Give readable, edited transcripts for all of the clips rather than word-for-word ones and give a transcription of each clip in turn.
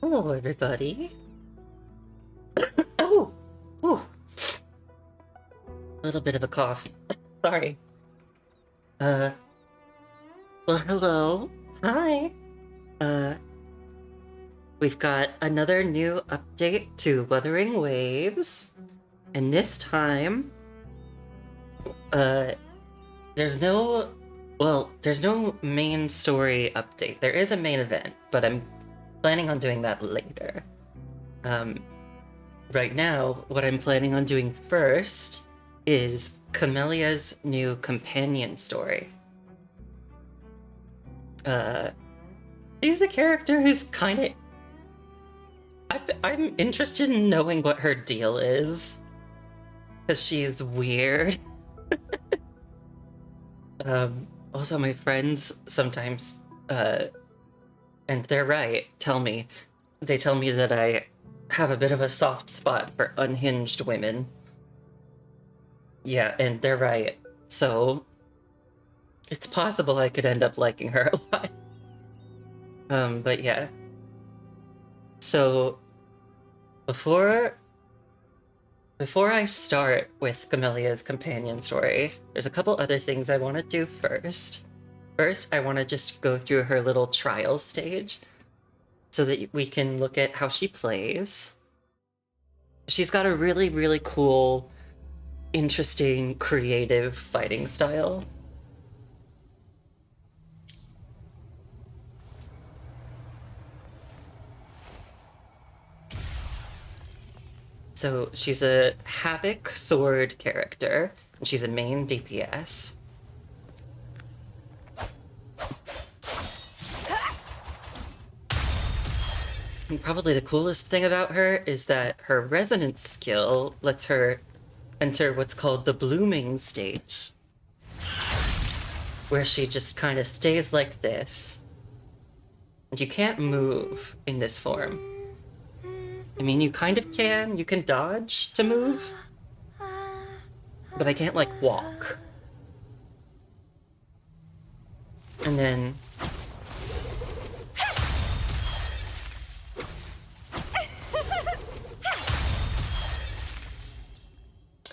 Hello, everybody. Oh, oh, a little bit of a cough. Sorry. Uh, well, hello. Hi. Uh, we've got another new update to Wuthering Waves. And this time, uh, there's no, there's no main story update. There is a main event, but I'm planning on doing that later. Right now, what I'm planning on doing first is Camellia's new companion story. She's a character who's kind of... I'm interested in knowing what her deal is, because she's weird. Also, my friends sometimes, and they're right, they tell me that I have a bit of a soft spot for unhinged women. Yeah, and they're right. So, it's possible I could end up liking her a lot. But yeah. So, before I start with Camellia's companion story, there's a couple other things I want to do first. First, I want to just go through her little trial stage so that we can look at how she plays. She's got a really, really cool, interesting, creative fighting style. So she's a Havoc Sword character, and she's a main DPS. And probably the coolest thing about her is that her resonance skill lets her enter what's called the blooming state, where she just kind of stays like this. And you can't move in this form. I mean, you kind of can. You can dodge to move. But I can't, like, walk. And then...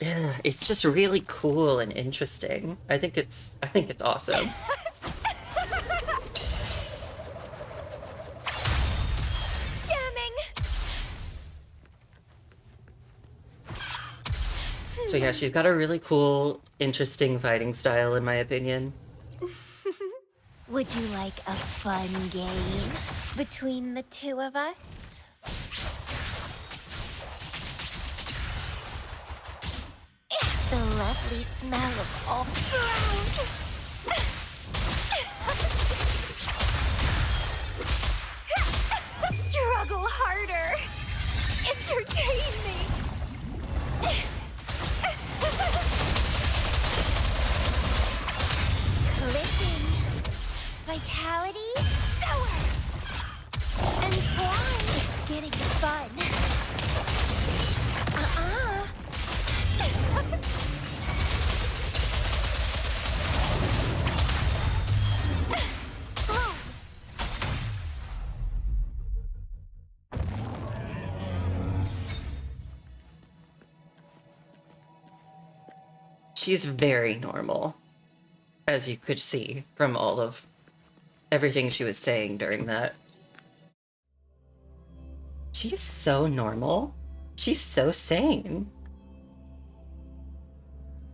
yeah, it's just really cool and interesting. I think it's awesome. So yeah, she's got a really cool, interesting fighting style, in my opinion. Would you like a fun game between the two of us? The lovely smell of all sprout. Struggle harder. Entertain me. Clicking. Vitality, sour! And twine, it's getting fun. She's very normal, as you could see from all of everything she was saying during that. She's so normal. She's so sane.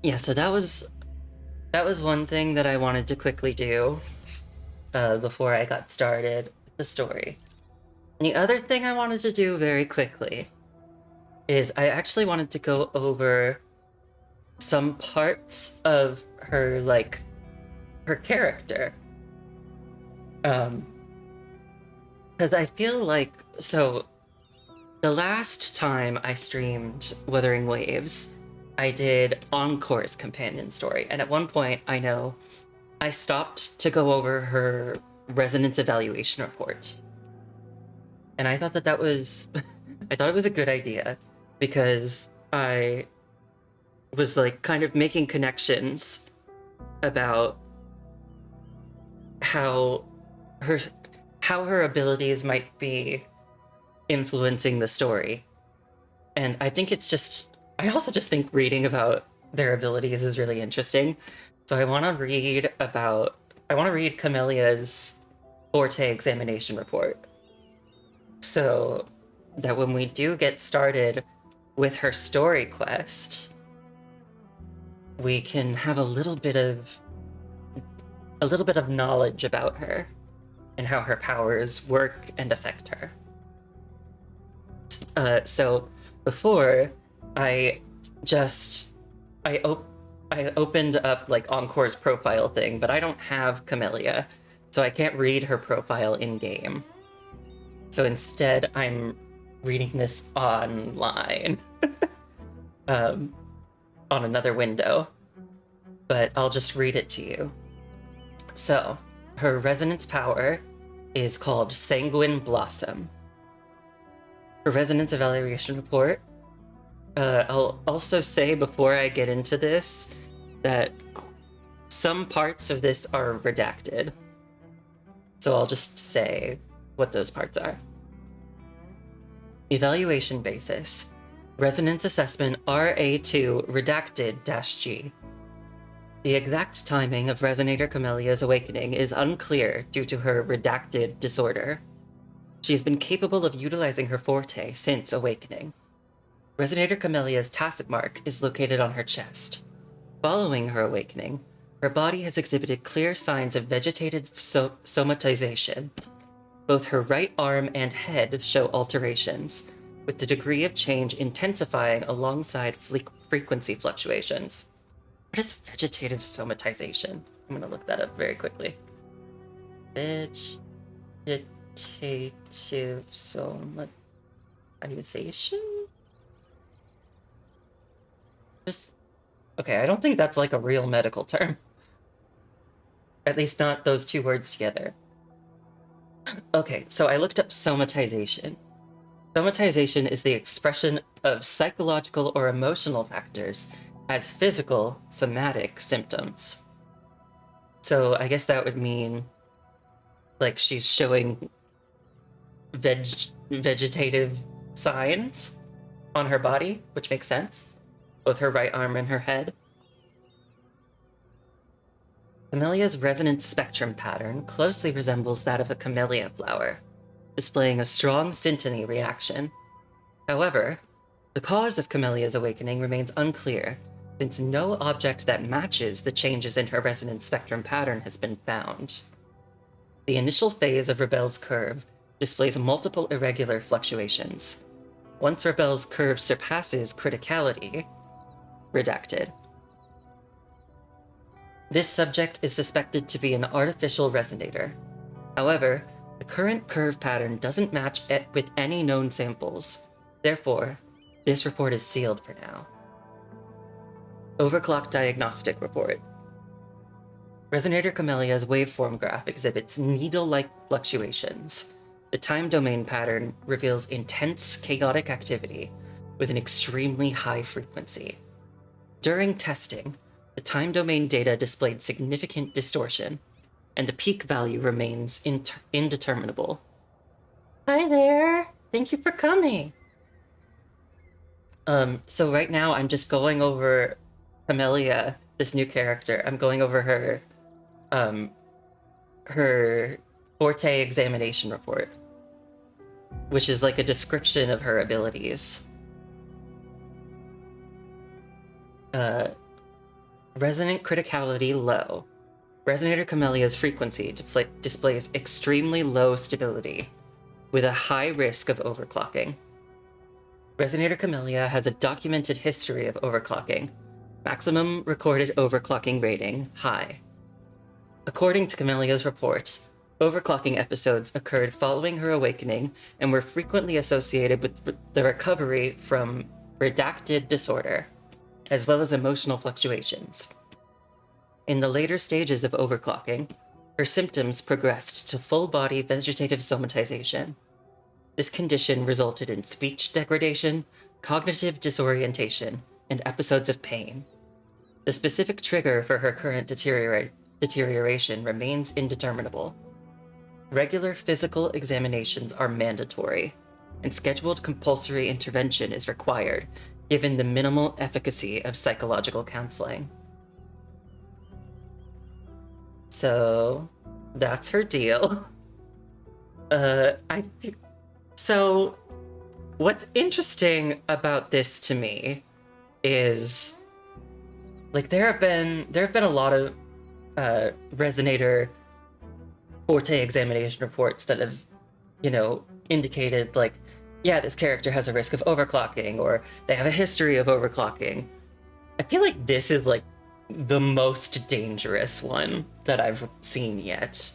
Yeah, so that was one thing that I wanted to quickly do before I got started with the story. And the other thing I wanted to do very quickly is I actually wanted to go over some parts of her, like, her character. Because I feel like, so the last time I streamed Wuthering Waves, I did Encore's companion story, and at one point, I know, I stopped to go over her resonance evaluation reports. And I thought that was... I thought it was a good idea, because I was, like, kind of making connections about how her abilities might be influencing the story. And I think I also just think reading about their abilities is really interesting. So I want to read Camelia's Forte examination report. So that when we do get started with her story quest, we can have a little bit of knowledge about her and how her powers work and affect her. So before I just I opened up like Encore's profile thing, but I don't have Camellia, so I can't read her profile in game. So instead, I'm reading this online on another window, but I'll just read it to you. So her resonance power is called Sanguine Blossom. Her resonance evaluation report. I'll also say before I get into this that some parts of this are redacted. So I'll just say what those parts are. Evaluation basis. Resonance assessment RA2 redacted-G. The exact timing of Resonator Camelia's awakening is unclear due to her redacted disorder. She has been capable of utilizing her forte since awakening. Resonator Camelia's tacit mark is located on her chest. Following her awakening, her body has exhibited clear signs of vegetative somatization. Both her right arm and head show alterations, with the degree of change intensifying alongside frequency fluctuations. What is vegetative somatization? I'm gonna look that up very quickly. Vegetative somatization? Okay, I don't think that's like a real medical term. At least not those two words together. Okay, so I looked up somatization. Somatization is the expression of psychological or emotional factors as physical, somatic symptoms. So I guess that would mean like she's showing vegetative signs on her body, which makes sense. Both her right arm and her head. Camelia's resonance spectrum pattern closely resembles that of a camellia flower, displaying a strong syntony reaction. However, the cause of Camelia's awakening remains unclear, since no object that matches the changes in her resonance spectrum pattern has been found. The initial phase of Rebel's curve displays multiple irregular fluctuations. Once Rebel's curve surpasses criticality, redacted. This subject is suspected to be an artificial resonator. However, the current curve pattern doesn't match it with any known samples. Therefore, this report is sealed for now. Overclock Diagnostic Report. Resonator Camelia's waveform graph exhibits needle-like fluctuations. The time domain pattern reveals intense, chaotic activity with an extremely high frequency. During testing, the time domain data displayed significant distortion, and the peak value remains indeterminable. Hi there! Thank you for coming! So right now I'm just going over Camellia, this new character. I'm going over her Forte examination report, which is like a description of her abilities. Resonant criticality low. Resonator Camelia's frequency displays extremely low stability, with a high risk of overclocking. Resonator Camellia has a documented history of overclocking. Maximum recorded overclocking rating, high. According to Camelia's report, overclocking episodes occurred following her awakening and were frequently associated with the recovery from redacted disorder, as well as emotional fluctuations. In the later stages of overclocking, her symptoms progressed to full-body vegetative somatization. This condition resulted in speech degradation, cognitive disorientation, and episodes of pain. The specific trigger for her current deterioration remains indeterminable. Regular physical examinations are mandatory, and scheduled compulsory intervention is required, given the minimal efficacy of psychological counseling. So, that's her deal. So, what's interesting about this to me is, like, there have been a lot of Resonator Forte examination reports that have, indicated, like, yeah, this character has a risk of overclocking, or they have a history of overclocking. I feel like this is, like, the most dangerous one that I've seen yet.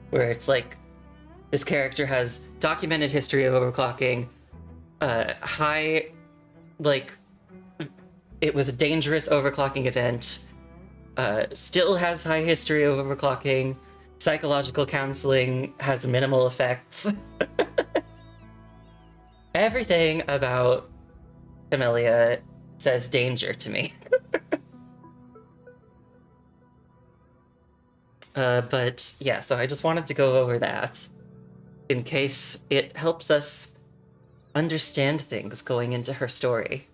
Where it's like, this character has documented history of overclocking, high, like, it was a dangerous overclocking event, still has high history of overclocking, psychological counseling has minimal effects. Everything about Camellia says danger to me. But yeah, so I just wanted to go over that in case it helps us understand things going into her story.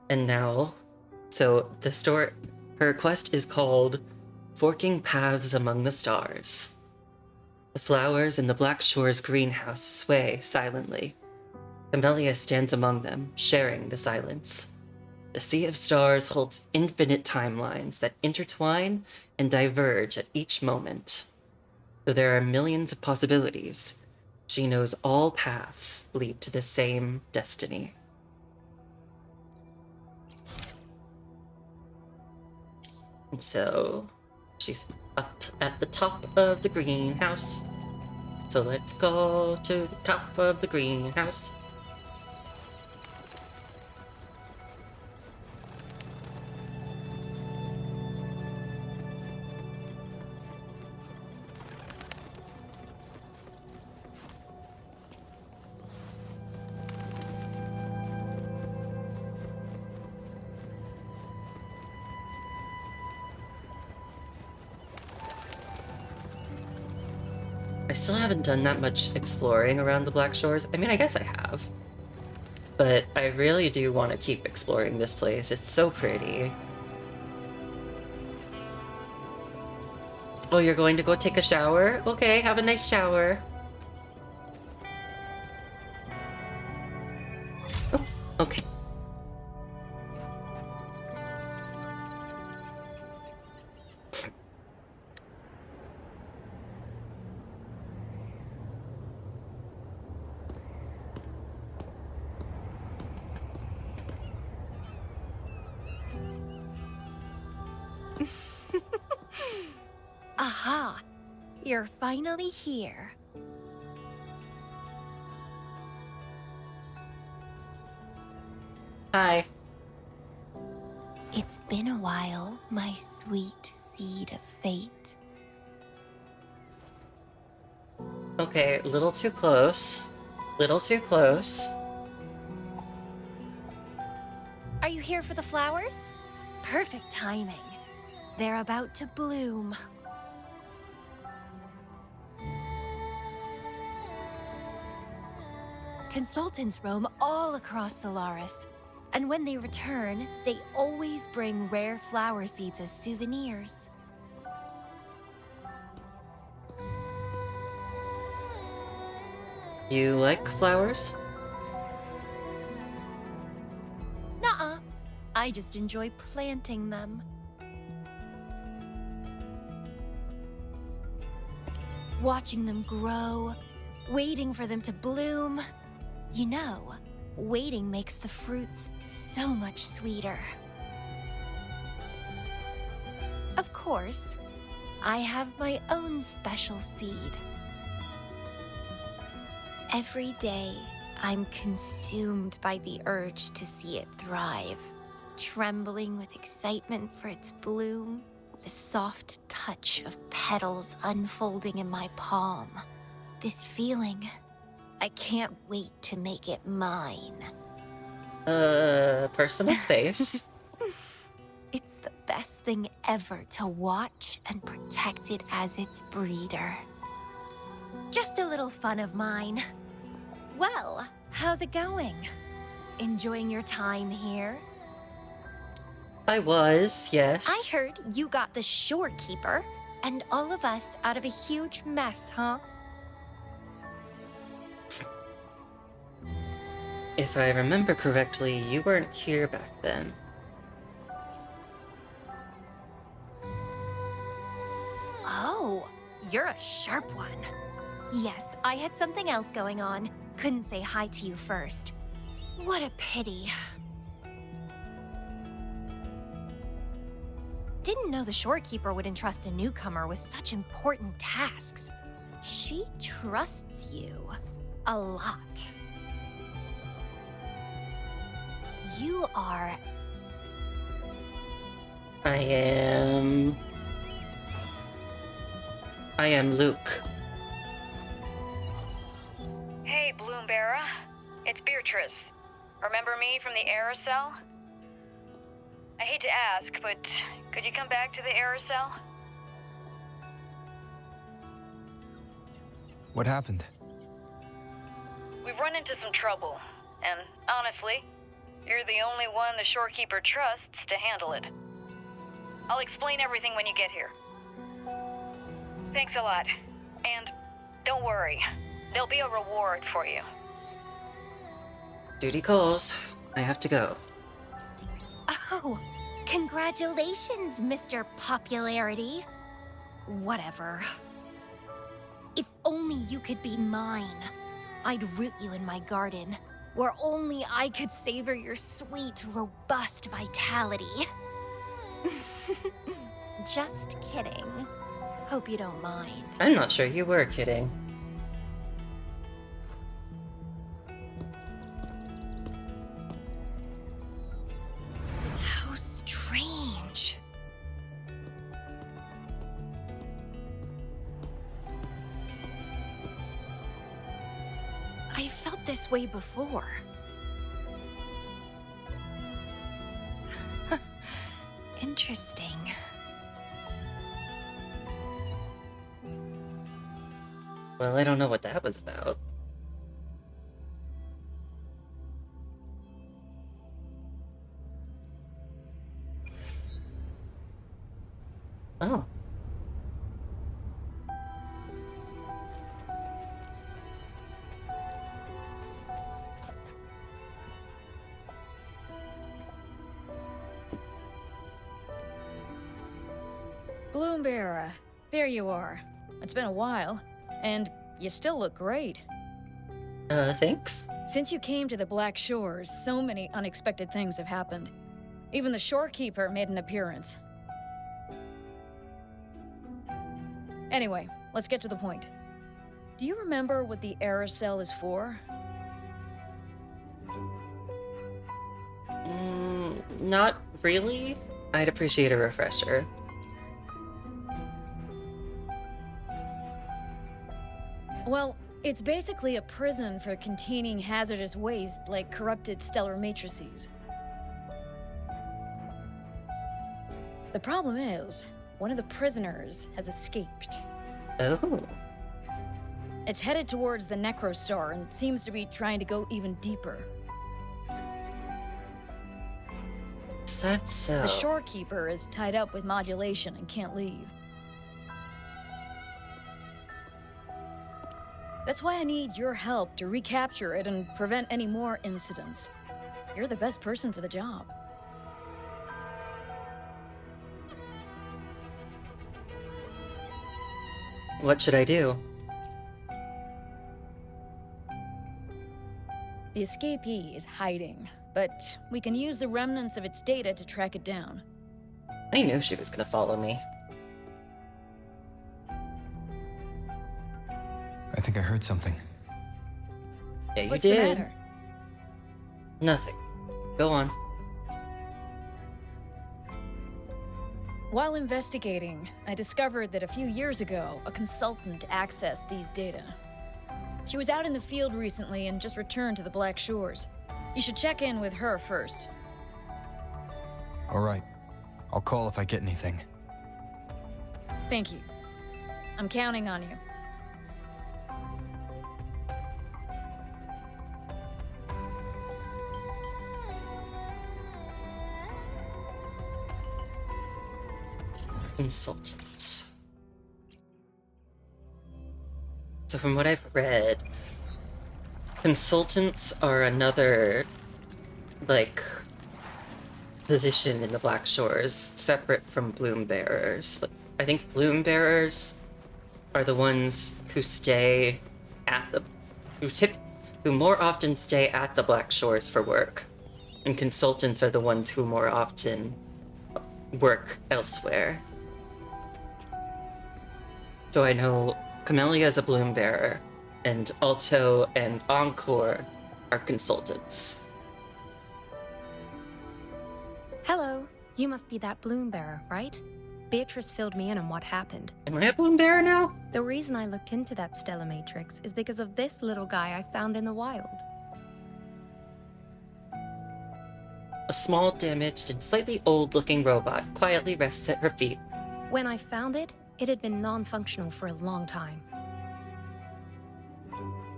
And now, so the story, her quest is called Forking Paths Among the Stars. The flowers in the Black Shore's greenhouse sway silently. Camellia stands among them, sharing the silence. The sea of stars holds infinite timelines that intertwine and diverge at each moment. Though there are millions of possibilities, she knows all paths lead to the same destiny. And so, she's up at the top of the greenhouse. So let's go to the top of the greenhouse. I still haven't done that much exploring around the Black Shores. I mean, I guess I have. But I really do want to keep exploring this place. It's so pretty. Oh, you're going to go take a shower? Okay, have a nice shower. Oh, okay. Aha! You're finally here. Hi. It's been a while, my sweet seed of fate. Okay, a little too close. Little too close. Are you here for the flowers? Perfect timing. They're about to bloom. Consultants roam all across Solaris, and when they return, they always bring rare flower seeds as souvenirs. You like flowers? Nuh-uh. I just enjoy planting them. Watching them grow, waiting for them to bloom. You know, waiting makes the fruits so much sweeter. Of course, I have my own special seed. Every day, I'm consumed by the urge to see it thrive, trembling with excitement for its bloom, the soft touch of petals unfolding in my palm. This feeling, I can't wait to make it mine. Personal space. It's the best thing ever to watch and protect it as its breeder. Just a little fun of mine. Well, how's it going? Enjoying your time here? I was, I yes. heard you got the shorekeeper and all of us out of a huge mess, huh? If I remember correctly, you weren't here back then. Oh, you're a sharp one. Yes, I had something else going on. Couldn't say hi to you first. What a pity. Didn't know the shorekeeper would entrust a newcomer with such important tasks. She trusts you a lot. You are... I am Luke. Hey, Bloomberra. It's Beatrice. Remember me from the aerosol? I hate to ask, but could you come back to the aerosol? What happened? We've run into some trouble, and honestly, you're the only one the shorekeeper trusts to handle it. I'll explain everything when you get here. Thanks a lot. And don't worry, there'll be a reward for you. Duty calls. I have to go. Oh, congratulations, Mr. Popularity. Whatever. If only you could be mine. I'd root you in my garden, where only I could savor your sweet, robust vitality. Just kidding. Hope you don't mind. I'm not sure you were kidding. How strange. I felt this way before. Interesting. Well, I don't know what that was about. Oh. Bloomberra, there you are. It's been a while, and you still look great. Thanks? Since you came to the Black Shores, so many unexpected things have happened. Even the shorekeeper made an appearance. Anyway, let's get to the point. Do you remember what the aerosol is for? Not really. I'd appreciate a refresher. Well, it's basically a prison for containing hazardous waste like corrupted stellar matrices. The problem is, one of the prisoners has escaped. Oh. It's headed towards the Necrostar and seems to be trying to go even deeper. Is that so? The shorekeeper is tied up with modulation and can't leave. That's why I need your help to recapture it and prevent any more incidents. You're the best person for the job. What should I do? The escapee is hiding, but we can use the remnants of its data to track it down. I knew she was gonna follow me. I think I heard something. Yeah, you What's did. the matter? Nothing. Go on. While investigating, I discovered that a few years ago, a consultant accessed these data. She was out in the field recently and just returned to the Black Shores. You should check in with her first. All right. I'll call if I get anything. Thank you. I'm counting on you. Consultant. So from what I've read, consultants are another, like, position in the Black Shores, separate from bloom bearers. Like, I think bloom bearers are the ones who stay at the, who more often stay at the Black Shores for work, and consultants are the ones who more often work elsewhere. So I know Camellia is a bloom bearer, and Alto and Encore are consultants. Hello. You must be that bloom bearer, right? Beatrice filled me in on what happened. Am I a bloom bearer now? The reason I looked into that Stella Matrix is because of this little guy I found in the wild. A small, damaged, and slightly old-looking robot quietly rests at her feet. When I found it, it had been non-functional for a long time.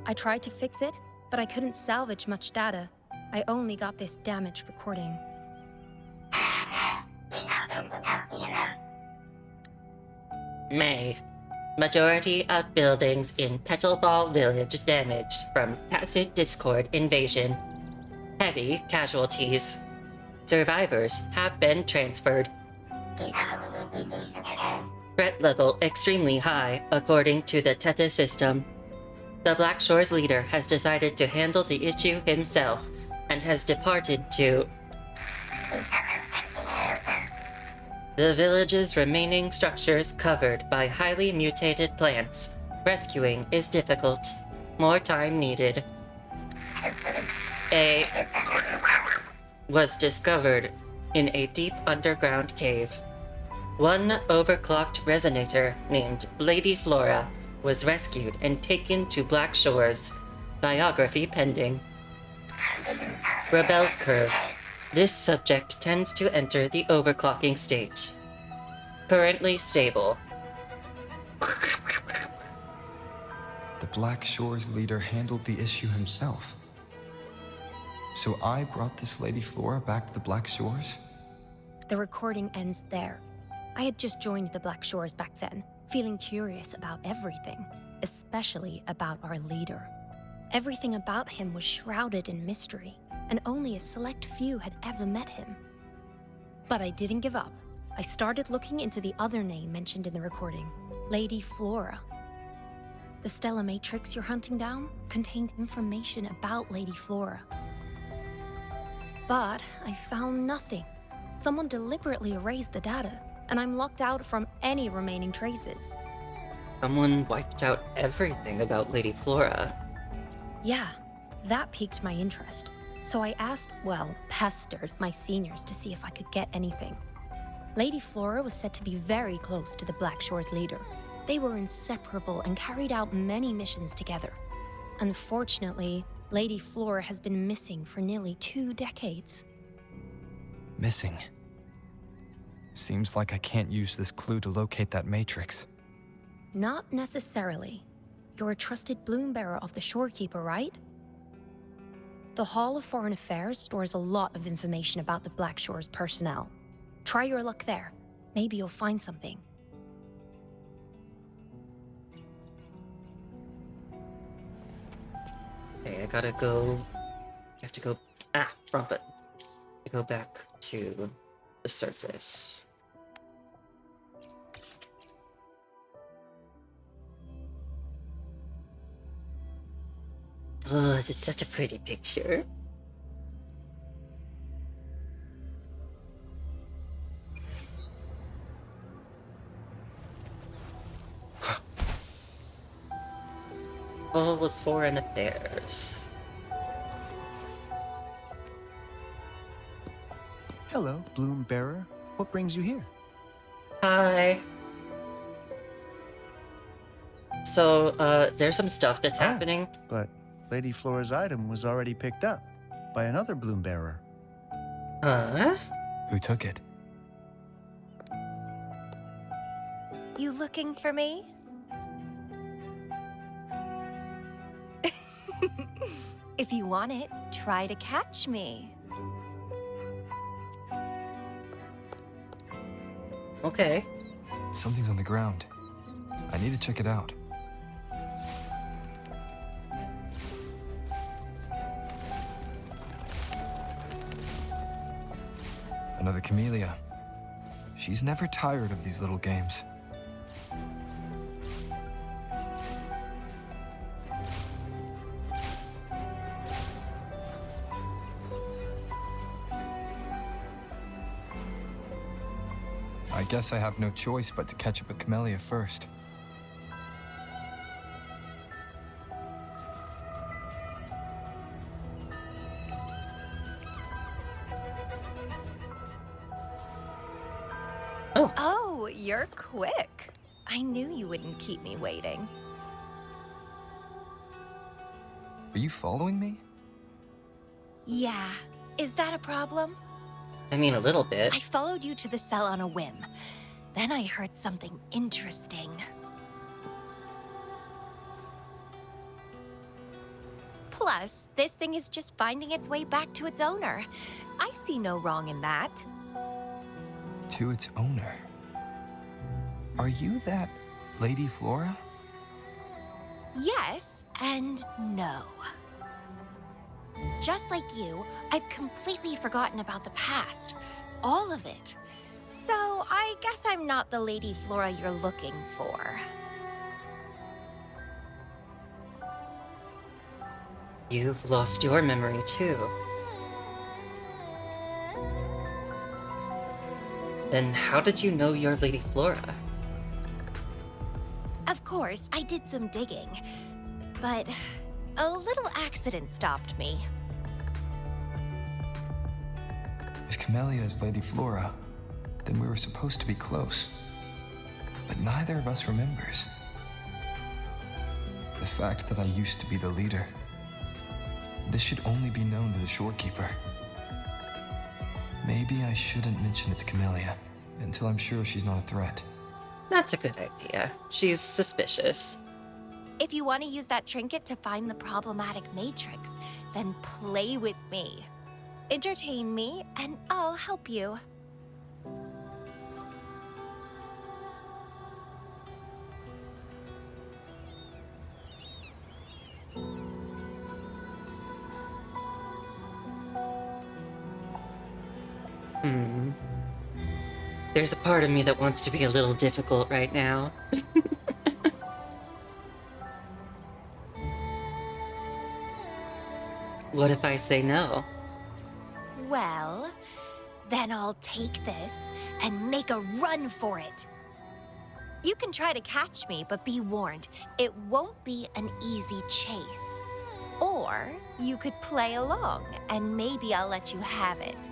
I tried to fix it, but I couldn't salvage much data. I only got this damaged recording. May. Majority of buildings in Petalfall Village damaged from tacit discord invasion. Heavy casualties. Survivors have been transferred. Threat level extremely high, according to the Tethys system. The Black Shores leader has decided to handle the issue himself and has departed to the village's remaining structures covered by highly mutated plants. Rescuing is difficult. More time needed. A was discovered in a deep underground cave. One overclocked resonator named Lady Flora was rescued and taken to Black Shores. Biography pending. Rebel's Curve. This subject tends to enter the overclocking state. Currently stable. The Black Shores leader handled the issue himself. So I brought this Lady Flora back to the Black Shores? The recording ends there. I had just joined the Black Shores back then, feeling curious about everything, especially about our leader. Everything about him was shrouded in mystery, and only a select few had ever met him. But I didn't give up. I started looking into the other name mentioned in the recording, Lady Flora. The Stella Matrix you're hunting down contained information about Lady Flora. But I found nothing. Someone deliberately erased the data, and I'm locked out from any remaining traces. Someone wiped out everything about Lady Flora. Yeah, that piqued my interest. So I asked, pestered my seniors to see if I could get anything. Lady Flora was said to be very close to the Black Shores leader. They were inseparable and carried out many missions together. Unfortunately, Lady Flora has been missing for nearly 2 decades. Missing. Seems like I can't use this clue to locate that matrix. Not necessarily. You're a trusted bloom bearer of the Shorekeeper, right? The Hall of Foreign Affairs stores a lot of information about the Black Shores personnel. Try your luck there. Maybe you'll find something. Okay, I have to go, wrong button. I go back to the surface. Oh, it's such a pretty picture. Hall of Foreign Affairs. Hello, Bloom Bearer. What brings you here? Hi. So, there's some stuff that's happening. But Lady Flora's item was already picked up by another Bloom Bearer. Huh? Who took it? You looking for me? If you want it, try to catch me. Okay. Something's on the ground. I need to check it out. Another camellia. She's never tired of these little games. I guess I have no choice but to catch up with Camellia first. Oh, you're quick. I knew you wouldn't keep me waiting. Are you following me? Yeah. Is that a problem? I mean, a little bit. I followed you to the cell on a whim. Then I heard something interesting. Plus, this thing is just finding its way back to its owner. I see no wrong in that. To its owner. Are you that Lady Flora? Yes and no. Just like you, I've completely forgotten about the past. All of it. So I guess I'm not the Lady Flora you're looking for. You've lost your memory too. Then how did you know you're Lady Flora? Of course, I did some digging, but a little accident stopped me. If Camellia is Lady Flora, then we were supposed to be close. But neither of us remembers. The fact that I used to be the leader. This should only be known to the shorekeeper. Maybe I shouldn't mention it's Camellia until I'm sure she's not a threat. That's a good idea. She's suspicious. If you want to use that trinket to find the problematic matrix, then play with me. Entertain me, and I'll help you. There's a part of me that wants to be a little difficult right now. What if I say no? Well, then I'll take this and make a run for it. You can try to catch me, but be warned, it won't be an easy chase. Or you could play along, and maybe I'll let you have it.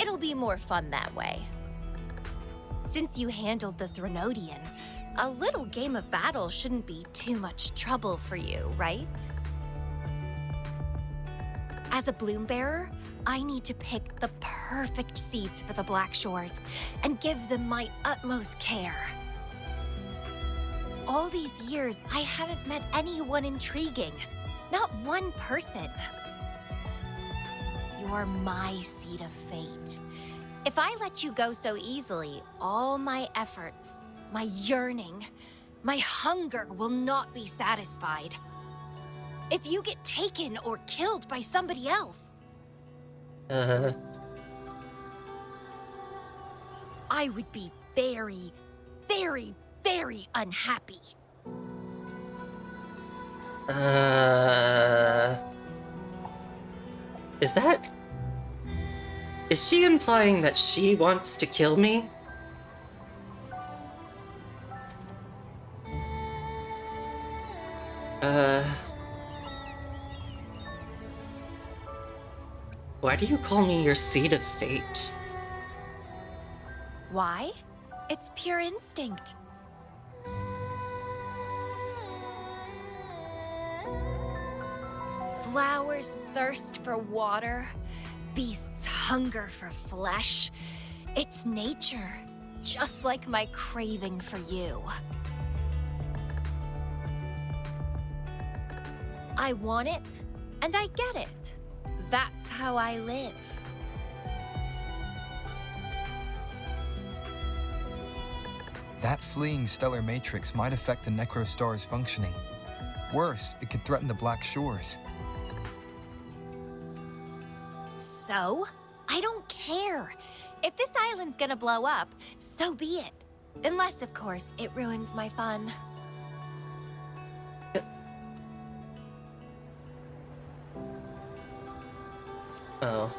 It'll be more fun that way. Since you handled the Threnodian, a little game of battle shouldn't be too much trouble for you, right? As a bloom bearer, I need to pick the perfect seeds for the Black Shores and give them my utmost care. All these years, I haven't met anyone intriguing. Not one person. You're my seed of fate. If I let you go so easily, all my efforts, my yearning, my hunger will not be satisfied. If you get taken or killed by somebody else, I would be very, very, very unhappy. Is that... Is she implying that she wants to kill me? Why do you call me your seed of fate? Why? It's pure instinct. Flowers thirst for water. Beasts hunger for flesh. It's nature, just like my craving for you. I want it, and I get it. That's how I live. That fleeing stellar matrix might affect the Necrostar's functioning. Worse, it could threaten the Black Shores. So? I don't care. If this island's gonna blow up, so be it. Unless, of course, it ruins my fun. Oh.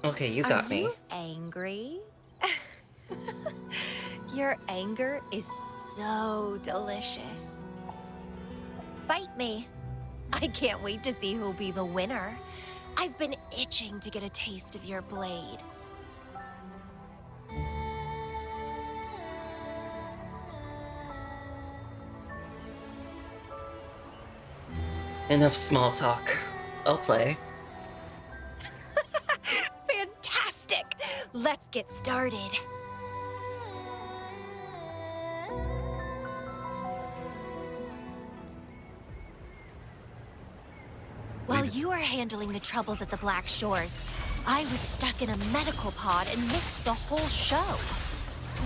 Okay, you got me. Are you angry? Your anger is so delicious. Fight me. I can't wait to see who'll be the winner. I've been itching to get a taste of your blade. Enough small talk. I'll play. Fantastic! Let's get started. While you were handling the troubles at the Black Shores, I was stuck in a medical pod and missed the whole show.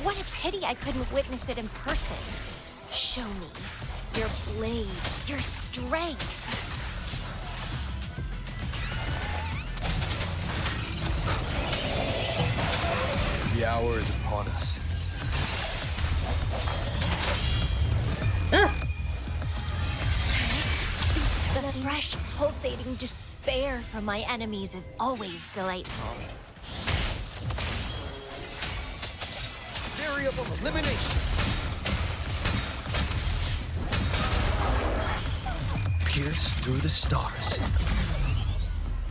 What a pity I couldn't witness it in person. Show me your blade, your strength. The hour is upon us. The fresh, pulsating despair from my enemies is always delightful. Variable elimination. Pierce through the stars.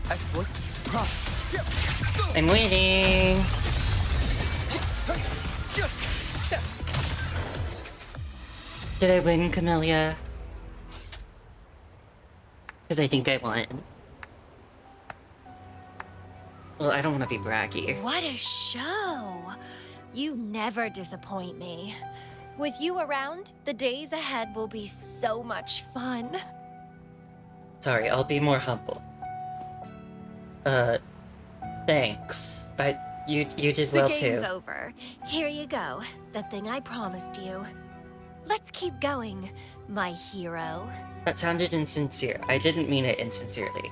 Exploit prop. I'm waiting. Did I win, Camellia? Because I think I won. Well, I don't want to be braggy. What a show! You never disappoint me. With you around, the days ahead will be so much fun. Sorry, I'll be more humble. Thanks. You did well the game's too. over. Here you go. The thing I promised you. Let's keep going, my hero. That sounded insincere. I didn't mean it insincerely.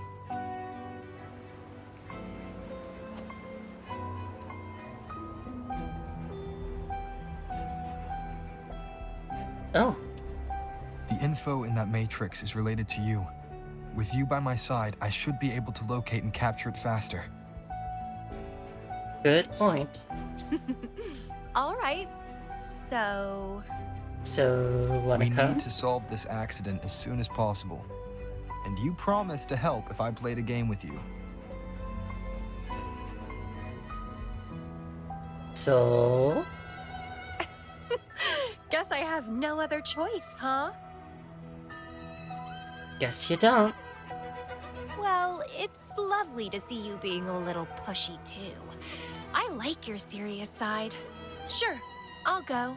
Oh. The info in that matrix is related to you. With you by my side, I should be able to locate and capture it faster. Good point. All right. So, Wanna We come? need to solve this accident as soon as possible. And you promised to help if I played a game with you. So... guess I have no other choice, huh? Guess you don't. Well, it's lovely to see you being a little pushy, too. I like your serious side. Sure, I'll go.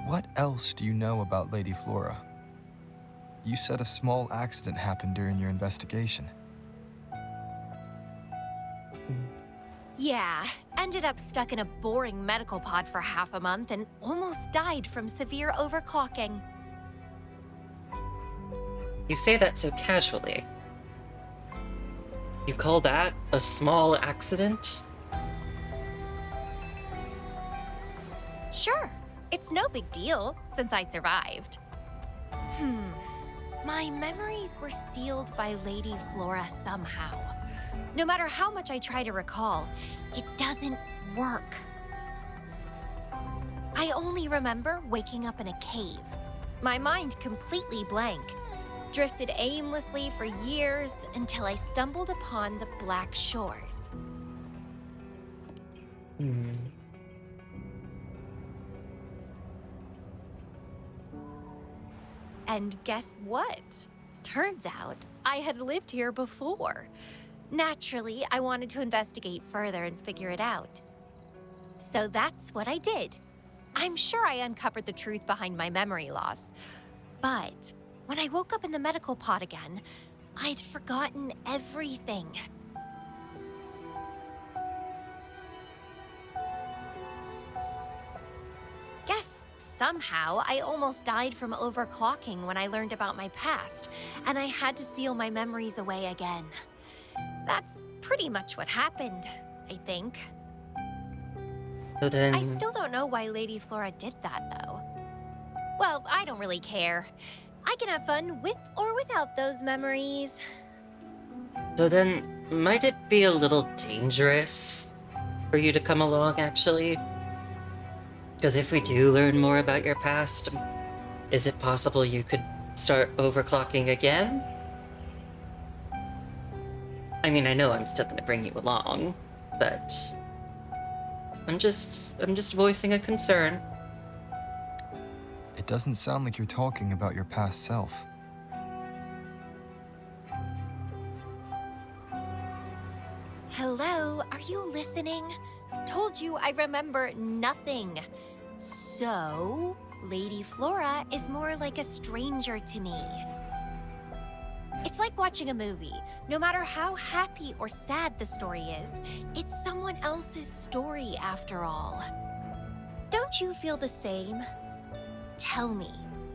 What else do you know about Lady Flora? You said a small accident happened during your investigation. Yeah, ended up stuck in a boring medical pod for half a month and almost died from severe overclocking. You say that so casually. You call that a small accident? Sure, it's no big deal since I survived. My memories were sealed by Lady Flora somehow. No matter how much I try to recall, it doesn't work. I only remember waking up in a cave, my mind completely blank, drifted aimlessly for years until I stumbled upon the Black Shores. And guess what? Turns out I had lived here before. Naturally, I wanted to investigate further and figure it out. So that's what I did. I'm sure I uncovered the truth behind my memory loss. But when I woke up in the medical pod again, I'd forgotten everything. Yes, somehow I almost died from overclocking when I learned about my past, and I had to seal my memories away again. That's pretty much what happened, I think. So then, I still don't know why Lady Flora did that, though. Well, I don't really care. I can have fun with or without those memories. might it be a little dangerous for you to come along, actually? Because if we do learn more about your past, is it possible you could start overclocking again? I mean, I know I'm still gonna bring you along, but I'm just voicing a concern. It doesn't sound like you're talking about your past self. Hello, are you listening? Told you I remember nothing. So, Lady Flora is more like a stranger to me. It's like watching a movie. No matter how happy or sad the story is, it's someone else's story after all. Don't you feel the same? Tell me,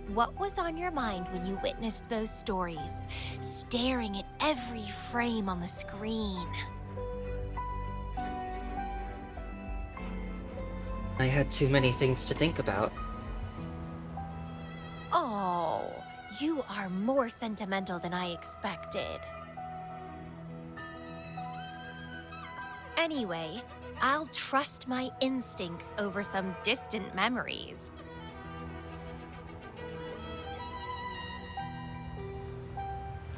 what was on your mind when you witnessed those stories, staring at every frame on the screen? I had too many things to think about. Oh, you are more sentimental than I expected. Anyway, I'll trust my instincts over some distant memories.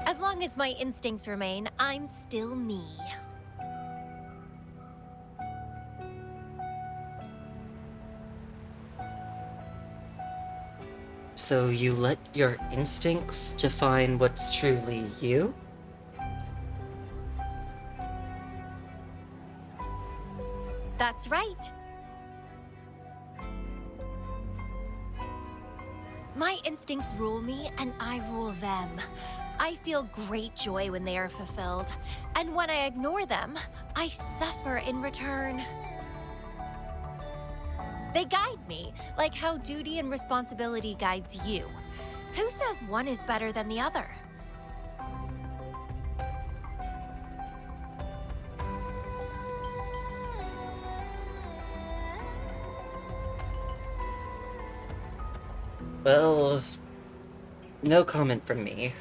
As long as my instincts remain, I'm still me. So you let your instincts define what's truly you? That's right. My instincts rule me, and I rule them. I feel great joy when they are fulfilled, and when I ignore them, I suffer in return. They guide me, like how duty and responsibility guides you. Who says one is better than the other? Well, no comment from me.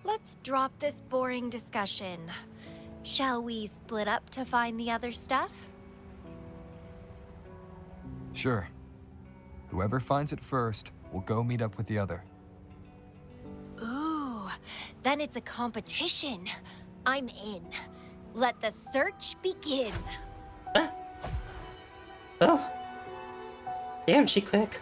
Let's drop this boring discussion. Shall we split up to find the other stuff? Sure. Whoever finds it first will go meet up with the other. Ooh, then it's a competition. I'm in. Let the search begin. Oh. Damn, she quick.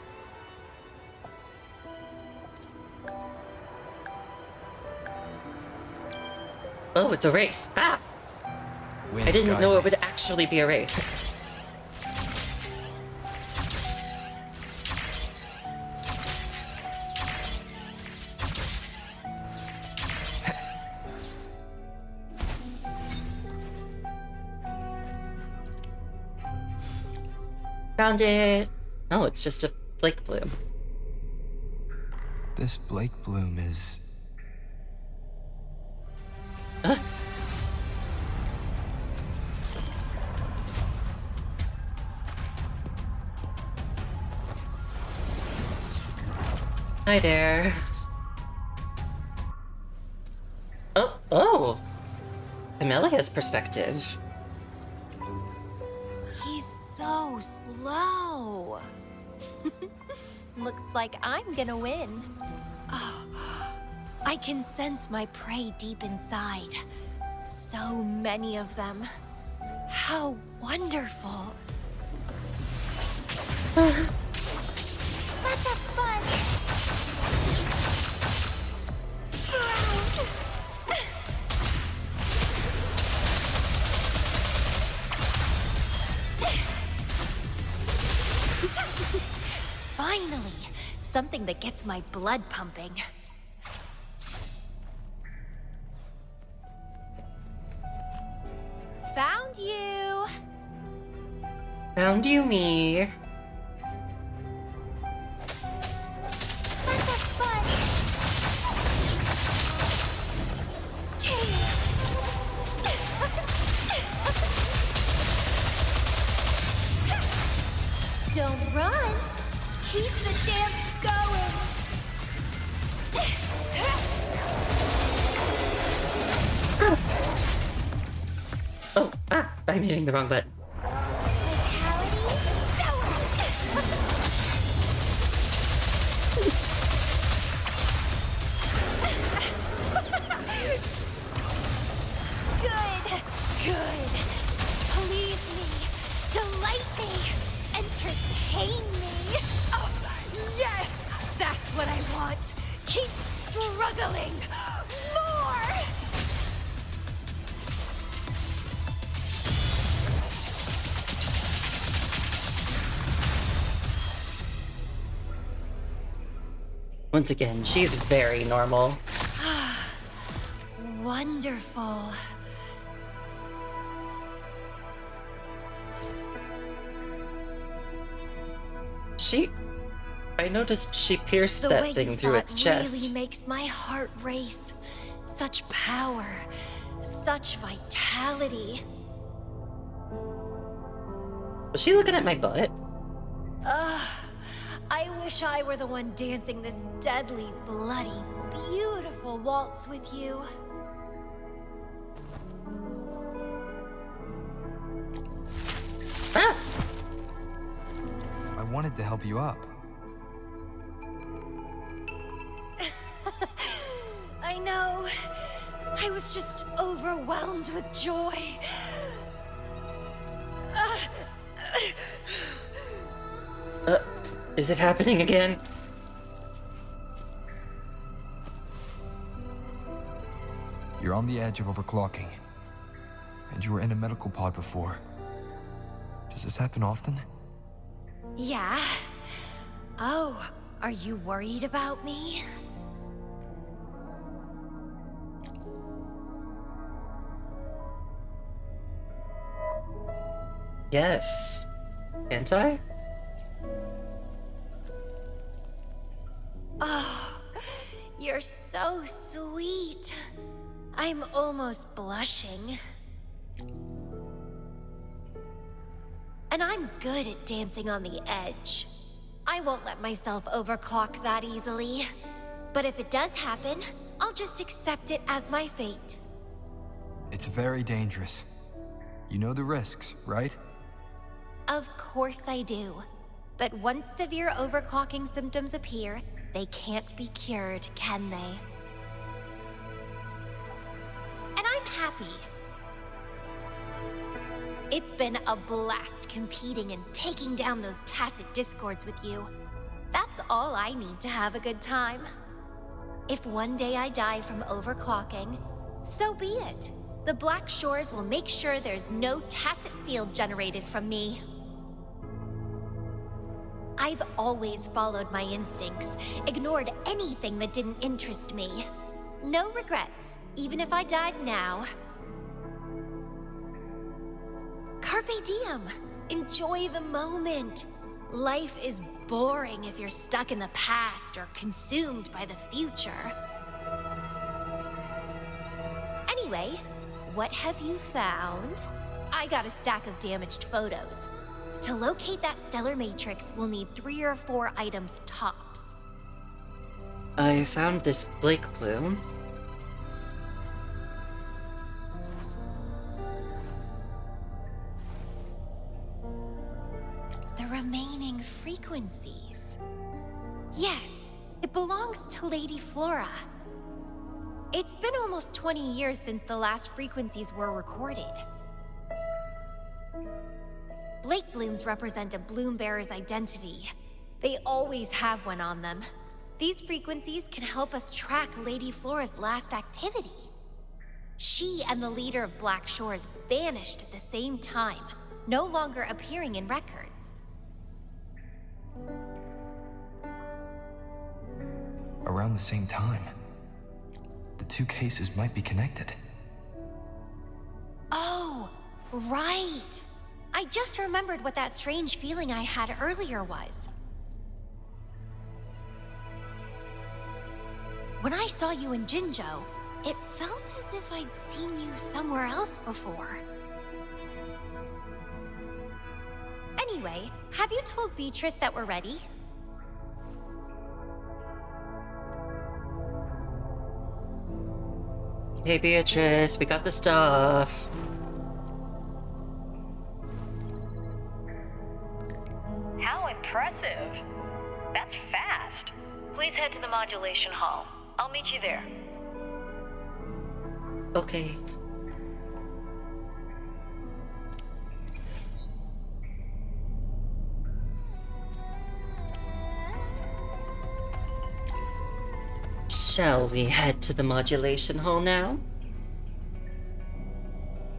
Oh, it's a race. Ah! I didn't know it would actually be a race. Found it! Oh, it's just a Blake bloom. This Blake bloom is... Hi there. Oh! Amelia's perspective. He's so slow. Looks like I'm gonna win. Oh, I can sense my prey deep inside. So many of them. How wonderful. Let's have fun. Sprout. Finally, something that gets my blood pumping. Found you, me. Let's have fun. Don't run. Keep the dance going. Oh, I'm hitting the wrong button. Vitality, so good, good. Please me, delight me, entertain me. Oh, yes, that's what I want. Keep struggling. More. Once again, she's very normal. Wonderful. I noticed she pierced The way that thing you through thought its chest. really makes my heart race. Such power, such vitality. Was she looking at my butt? I wish I were the one dancing this deadly, bloody, beautiful waltz with you. Ah! I wanted to help you up. I know. I was just overwhelmed with joy. Is it happening again? You're on the edge of overclocking. And you were in a medical pod before. Does this happen often? Yeah. Oh, are you worried about me? Yes. Can't I? Oh, you're so sweet. I'm almost blushing. And I'm good at dancing on the edge. I won't let myself overclock that easily. But if it does happen, I'll just accept it as my fate. It's very dangerous. You know the risks, right? Of course I do. But once severe overclocking symptoms appear, they can't be cured, can they? And I'm happy. It's been a blast competing and taking down those tacit discords with you. That's all I need to have a good time. If one day I die from overclocking, so be it. The Black Shores will make sure there's no tacit field generated from me. I've always followed my instincts, ignored anything that didn't interest me. No regrets, even if I died now. Carpe diem. Enjoy the moment. Life is boring if you're stuck in the past or consumed by the future. Anyway, what have you found? I got a stack of damaged photos. To locate that stellar matrix, we'll need 3 or 4 items tops. I found this Blake plume. The remaining frequencies. Yes, it belongs to Lady Flora. It's been almost 20 years since the last frequencies were recorded. Blake blooms represent a bloom bearer's identity. They always have one on them. These frequencies can help us track Lady Flora's last activity. She and the leader of Black Shores vanished at the same time, no longer appearing in records. Around the same time. The two cases might be connected. Oh, right. I just remembered what that strange feeling I had earlier was. When I saw you in Jinzhou, it felt as if I'd seen you somewhere else before. Anyway, have you told Beatrice that we're ready? Hey Beatrice, we got the stuff. How impressive. That's fast. Please head to the modulation hall. I'll meet you there. Okay. Shall we head to the modulation hall now?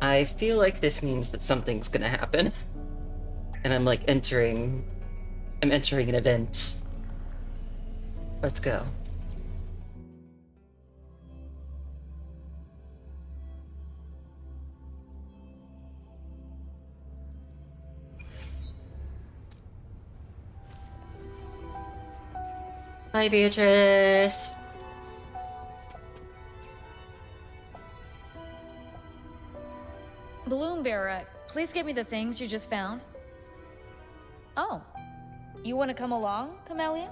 I feel like this means that something's gonna happen. And I'm like entering an event. Let's go. Hi, Beatrice. Balloon Bearer, please give me the things you just found. Oh, you want to come along, Camellia?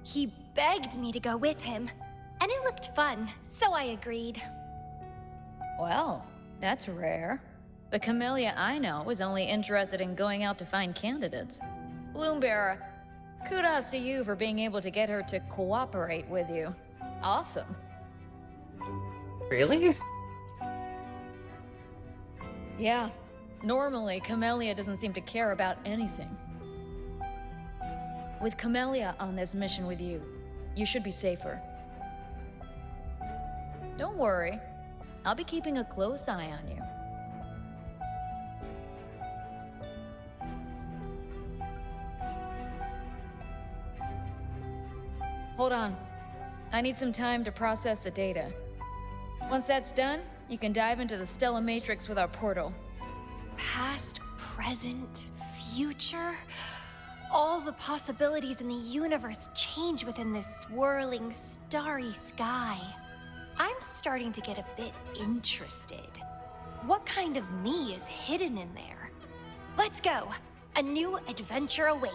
He begged me to go with him, and it looked fun, so I agreed. Well, that's rare. The Camellia I know is only interested in going out to find candidates. Balloon Bearer, kudos to you for being able to get her to cooperate with you. Awesome. Really? Yeah, normally Camellia doesn't seem to care about anything. With Camellia on this mission with you, you should be safer. Don't worry, I'll be keeping a close eye on you. Hold on. I need some time to process the data. Once that's done, you can dive into the Stella Matrix with our portal. Past, present, future. All the possibilities in the universe change within this swirling, starry sky. I'm starting to get a bit interested. What kind of me is hidden in there? Let's go. A new adventure awaits.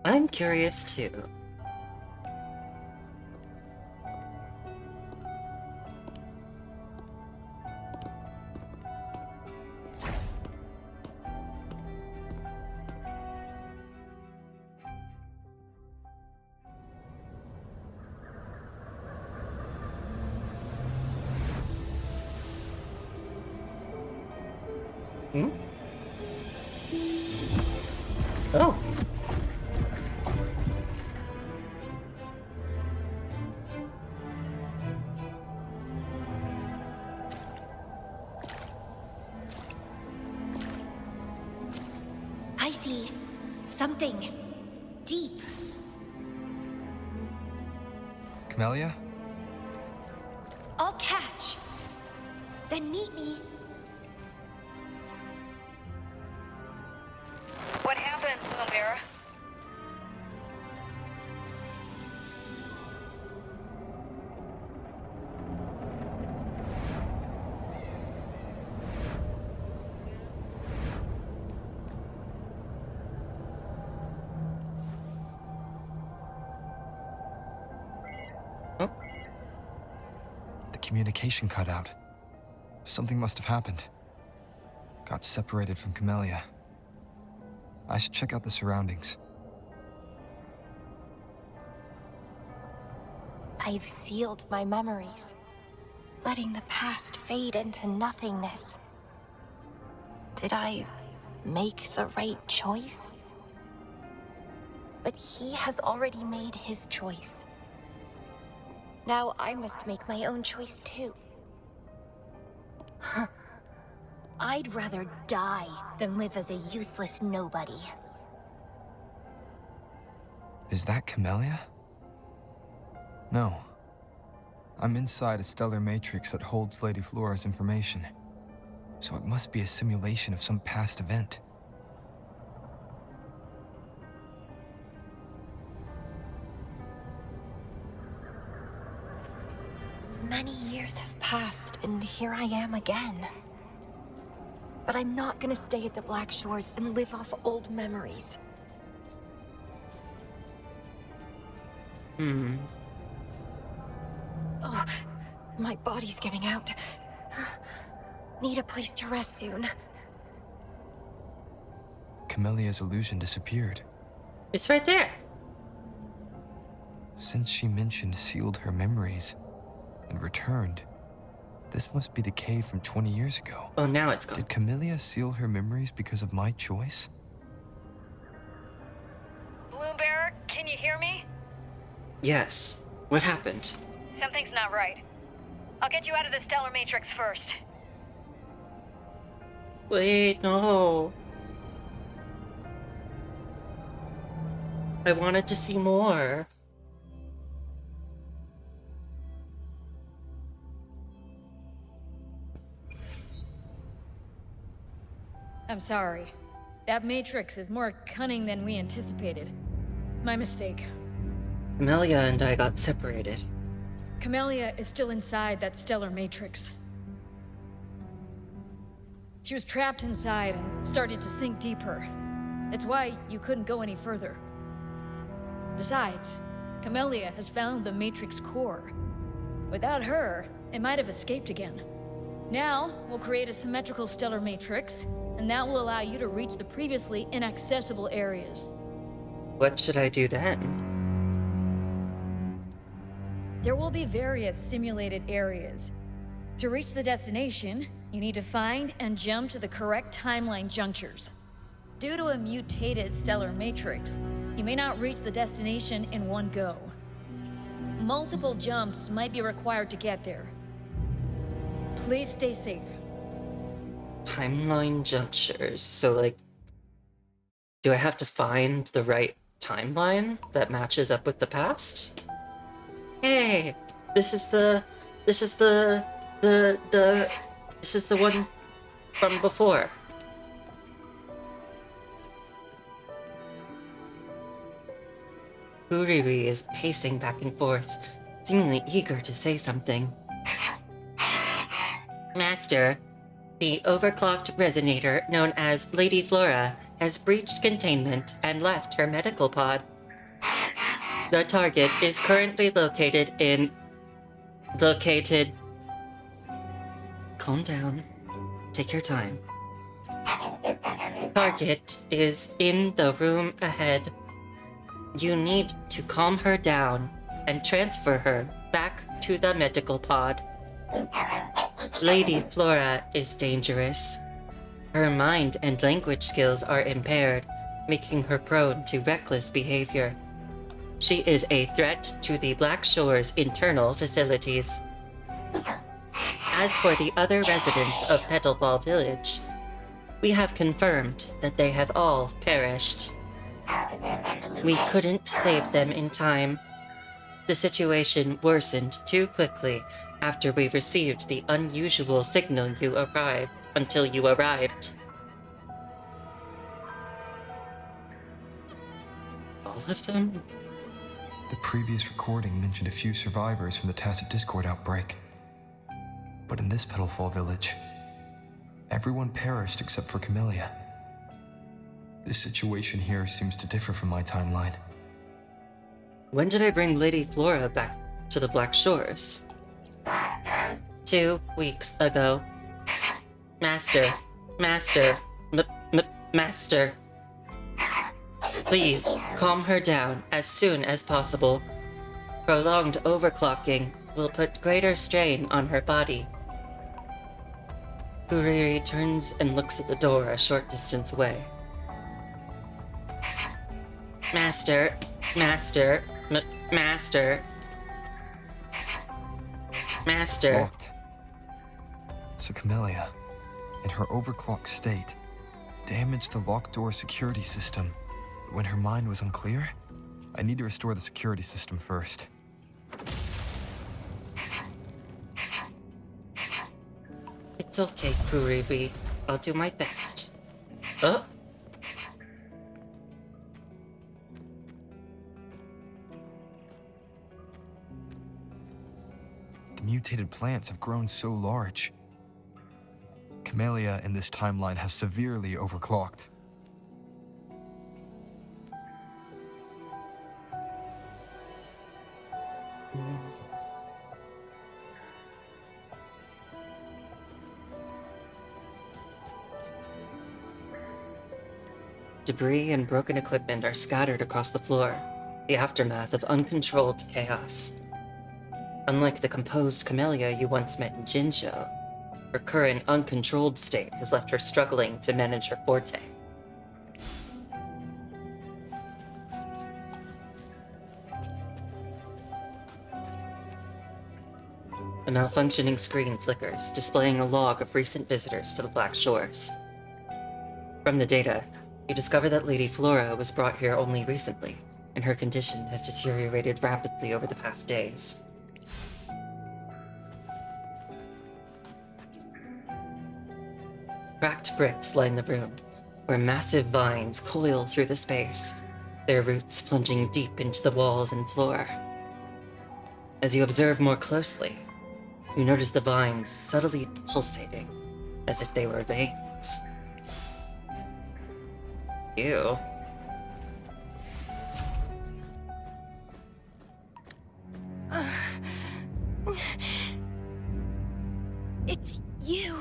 I'm curious too. Hmm? Oh. I see something deep. Camellia? I'll catch. Then meet me. What happened, Lumira? Oh. The communication cut out. Something must have happened. Got separated from Camellia. I should check out the surroundings. I've sealed my memories, letting the past fade into nothingness. Did I make the right choice? But he has already made his choice. Now I must make my own choice too. Huh. I'd rather die than live as a useless nobody. Is that Camellia? No. I'm inside a stellar matrix that holds Lady Flora's information. So it must be a simulation of some past event. Many years have passed, and here I am again. But I'm not gonna stay at the Black Shores and live off old memories. Oh, my body's giving out. Need a place to rest soon. Camelia's illusion disappeared. It's right there. Since she mentioned sealed her memories and returned, this must be the cave from 20 years ago. Oh, now it's gone. Did Camellia seal her memories because of my choice? Bloombearer, can you hear me? Yes. What happened? Something's not right. I'll get you out of the stellar matrix first. Wait, no. I wanted to see more. I'm sorry. That matrix is more cunning than we anticipated. My mistake. Amelia and I got separated. Camellia is still inside that stellar matrix. She was trapped inside and started to sink deeper. That's why you couldn't go any further. Besides, Camellia has found the matrix core. Without her, it might have escaped again. Now, we'll create a symmetrical stellar matrix, and that will allow you to reach the previously inaccessible areas. What should I do then? There will be various simulated areas. To reach the destination, you need to find and jump to the correct timeline junctures. Due to a mutated stellar matrix, you may not reach the destination in one go. Multiple jumps might be required to get there. Please stay safe. Timeline junctures. So, like, do I have to find the right timeline that matches up with the past? Hey, this is the one from before. Uriri is pacing back and forth, seemingly eager to say something. Master, the overclocked resonator known as Lady Flora has breached containment and left her medical pod. The target is currently located. Calm down. Take your time. Target is in the room ahead. You need to calm her down and transfer her back to the medical pod. Lady Flora is dangerous. Her mind and language skills are impaired, making her prone to reckless behavior. She is a threat to the Black Shore's internal facilities. As for the other residents of Petalfall Village, we have confirmed that they have all perished. We couldn't save them in time. The situation worsened too quickly after we received the unusual signal until you arrived. All of them? The previous recording mentioned a few survivors from the Tacit Discord outbreak. But in this Petalfall village, everyone perished except for Camellia. This situation here seems to differ from my timeline. When did I bring Lady Flora back to the Black Shores? 2 weeks ago. Master. Please, calm her down as soon as possible. Prolonged overclocking will put greater strain on her body. Kuriri turns and looks at the door a short distance away. Master. It's locked. So Camellia, in her overclocked state, damaged the locked door security system when her mind was unclear? I need to restore the security system first. It's okay, Kuribi. I'll do my best. Oh! The mutated plants have grown so large. Camellia in this timeline has severely overclocked. Debris and broken equipment are scattered across the floor, the aftermath of uncontrolled chaos. Unlike the composed Camellia you once met in Jinzhou, her current uncontrolled state has left her struggling to manage her forte. A malfunctioning screen flickers, displaying a log of recent visitors to the Black Shores. From the data, you discover that Lady Flora was brought here only recently, and her condition has deteriorated rapidly over the past days. Cracked bricks line the room, where massive vines coil through the space, their roots plunging deep into the walls and floor. As you observe more closely, you notice the vines subtly pulsating, as if they were veins. Ew. It's you.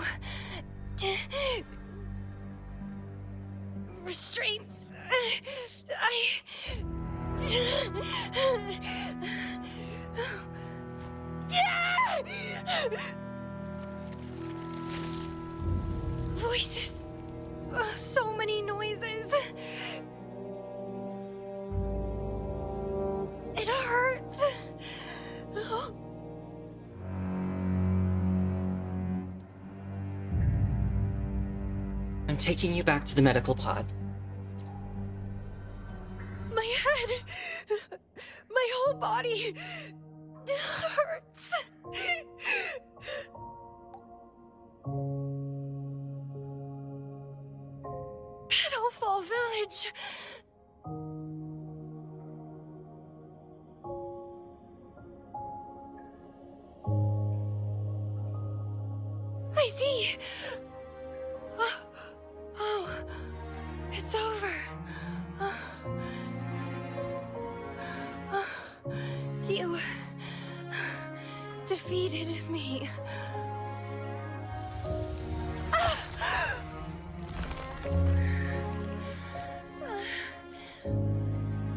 Restraints. Voices. So many noises. It hurts. I'm taking you back to the medical pod. My head. My whole body hurts. Petalfall Village. I see. Oh, it's over. You defeated me.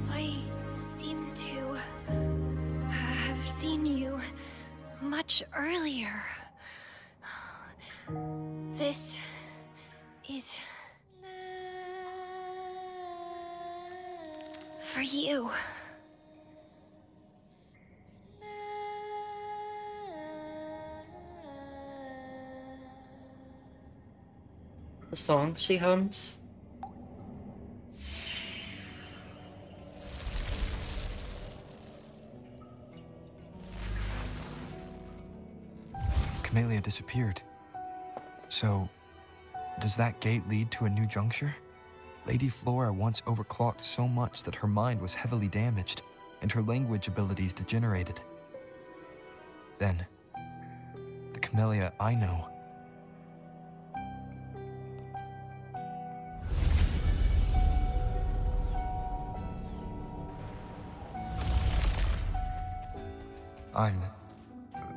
I seem to have seen you much earlier. This is for you. The song she hums? Camellia disappeared. So, does that gate lead to a new juncture? Lady Flora once overclocked so much that her mind was heavily damaged, and her language abilities degenerated. Then, the Camellia I know. I'm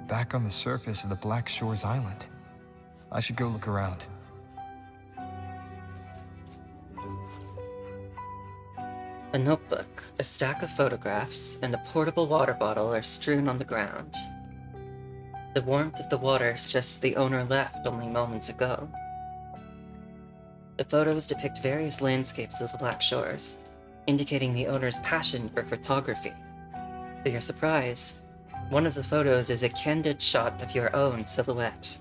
back on the surface of the Black Shores Island. I should go look around. A notebook, a stack of photographs, and a portable water bottle are strewn on the ground. The warmth of the water suggests the owner left only moments ago. The photos depict various landscapes of the Black Shores, indicating the owner's passion for photography. To your surprise, one of the photos is a candid shot of your own silhouette.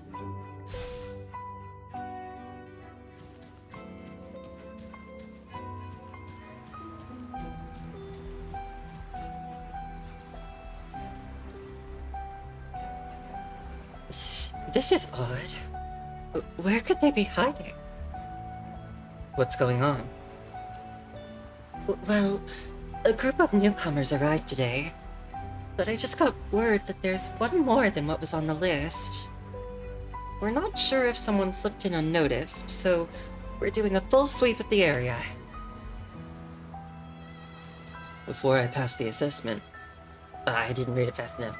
This is odd. Where could they be hiding? What's going on? Well, a group of newcomers arrived today, but I just got word that there's one more than what was on the list. We're not sure if someone slipped in unnoticed, so we're doing a full sweep of the area. Before I passed the assessment, I didn't read it fast enough.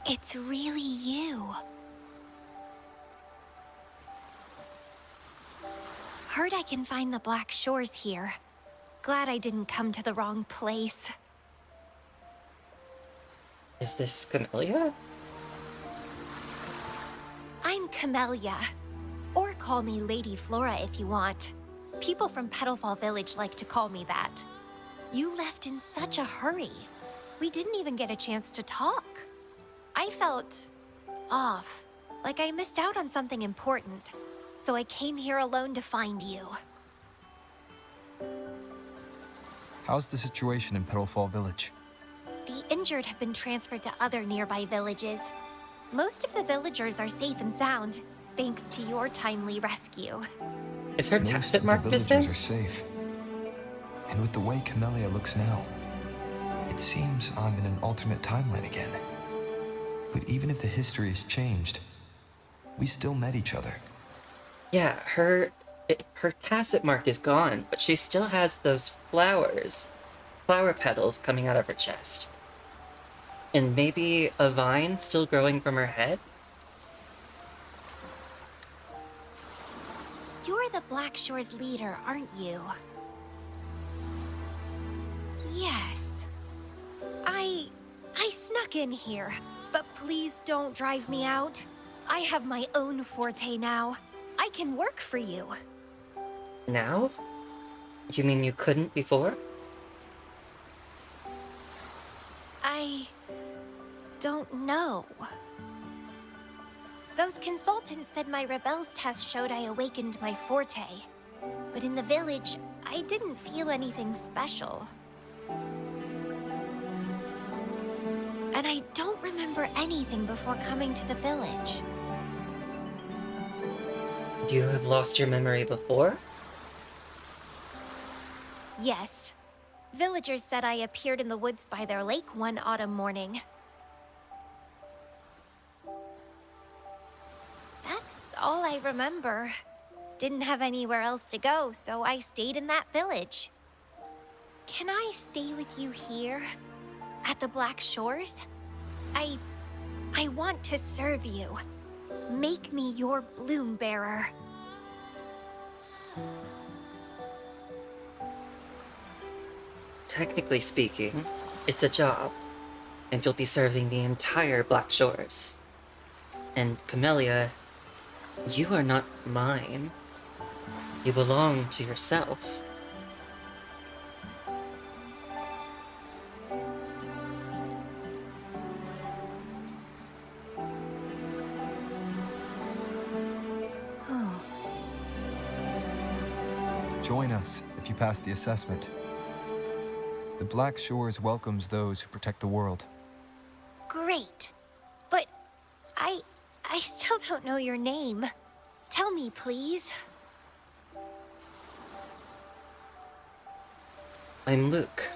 It's really you. Heard I can find the Black Shores here. Glad I didn't come to the wrong place. Is this Camellia? I'm Camellia. Or call me Lady Flora if you want. People from Petalfall Village like to call me that. You left in such a hurry. We didn't even get a chance to talk. I felt off, like I missed out on something important. So I came here alone to find you. How's the situation in Petalfall Village? The injured have been transferred to other nearby villages. Most of the villagers are safe and sound, thanks to your timely rescue. Is her Most tacit of the mark villagers missing? are safe. And with the way Camellia looks now, it seems I'm in an alternate timeline again. But even if the history has changed, we still met each other. Yeah, her tacit mark is gone, but she still has those flower petals coming out of her chest. And maybe a vine still growing from her head? You're the Black Shores leader, aren't you? Yes. I snuck in here, but please don't drive me out. I have my own forte now. I can work for you. Now? You mean you couldn't before? I don't know. Those consultants said my rebels test showed I awakened my forte. But in the village, I didn't feel anything special. And I don't remember anything before coming to the village. You have lost your memory before? Yes. Villagers said I appeared in the woods by their lake one autumn morning. That's all I remember. Didn't have anywhere else to go, so I stayed in that village. Can I stay with you here? At the Black Shores? I want to serve you. Make me your bloom bearer. Technically speaking, it's a job, and you'll be serving the entire Black Shores. And Camellia, you are not mine. You belong to yourself. Join us if you pass the assessment. The Black Shores welcomes those who protect the world. Great. But I still don't know your name. Tell me, please. I'm Luke.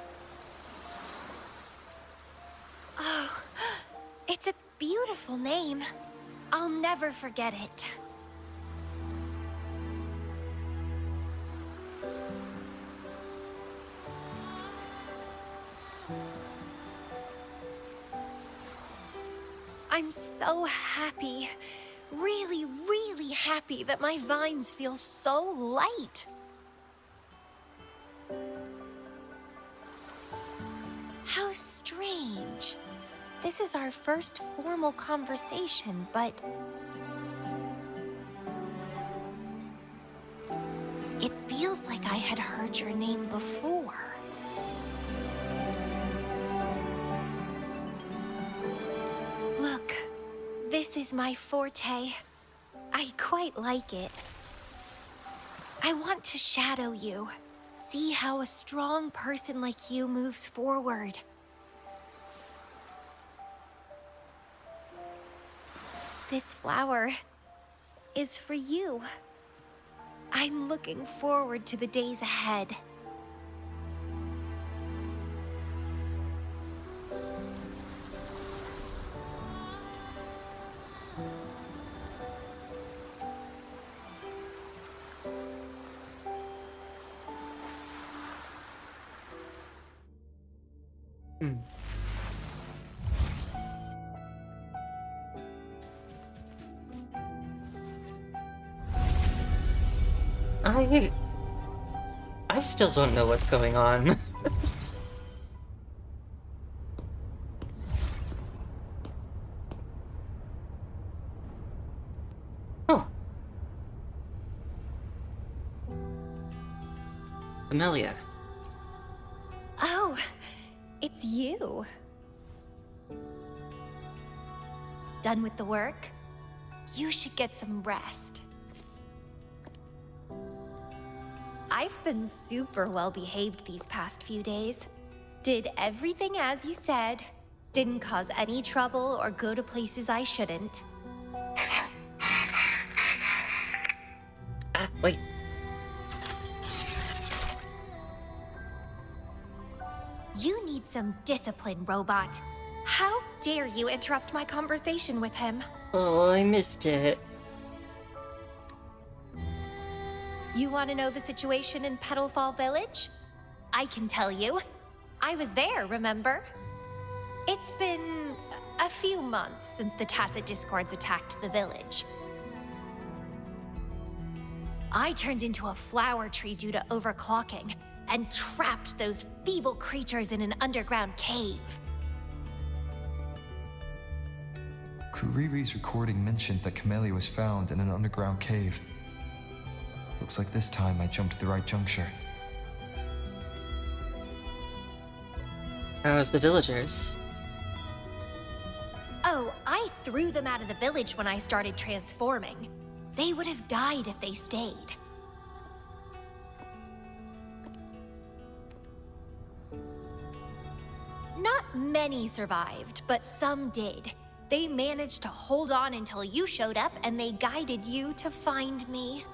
Oh, it's a beautiful name. I'll never forget it. I'm so happy. Really, really happy that my vines feel so light. How strange. This is our first formal conversation, but it feels like I had heard your name before. Look, this is my forte. I quite like it. I want to shadow you. See how a strong person like you moves forward. This flower is for you. I'm looking forward to the days ahead. Hmm. I still don't know what's going on. Oh. Amelia. Oh, it's you. Done with the work? You should get some rest. I've been super well behaved these past few days. Did everything as you said. Didn't cause any trouble or go to places I shouldn't. Ah, wait. You need some discipline, robot. How dare you interrupt my conversation with him? Oh, I missed it. You want to know the situation in Petalfall Village? I can tell you. I was there, remember? It's been a few months since the Tacit Discords attacked the village. I turned into a flower tree due to overclocking, and trapped those feeble creatures in an underground cave. Kuriri's recording mentioned that Camellia was found in an underground cave. Looks like this time I jumped at the right juncture. How's the villagers? Oh, I threw them out of the village when I started transforming. They would have died if they stayed. Not many survived, but some did. They managed to hold on until you showed up and they guided you to find me.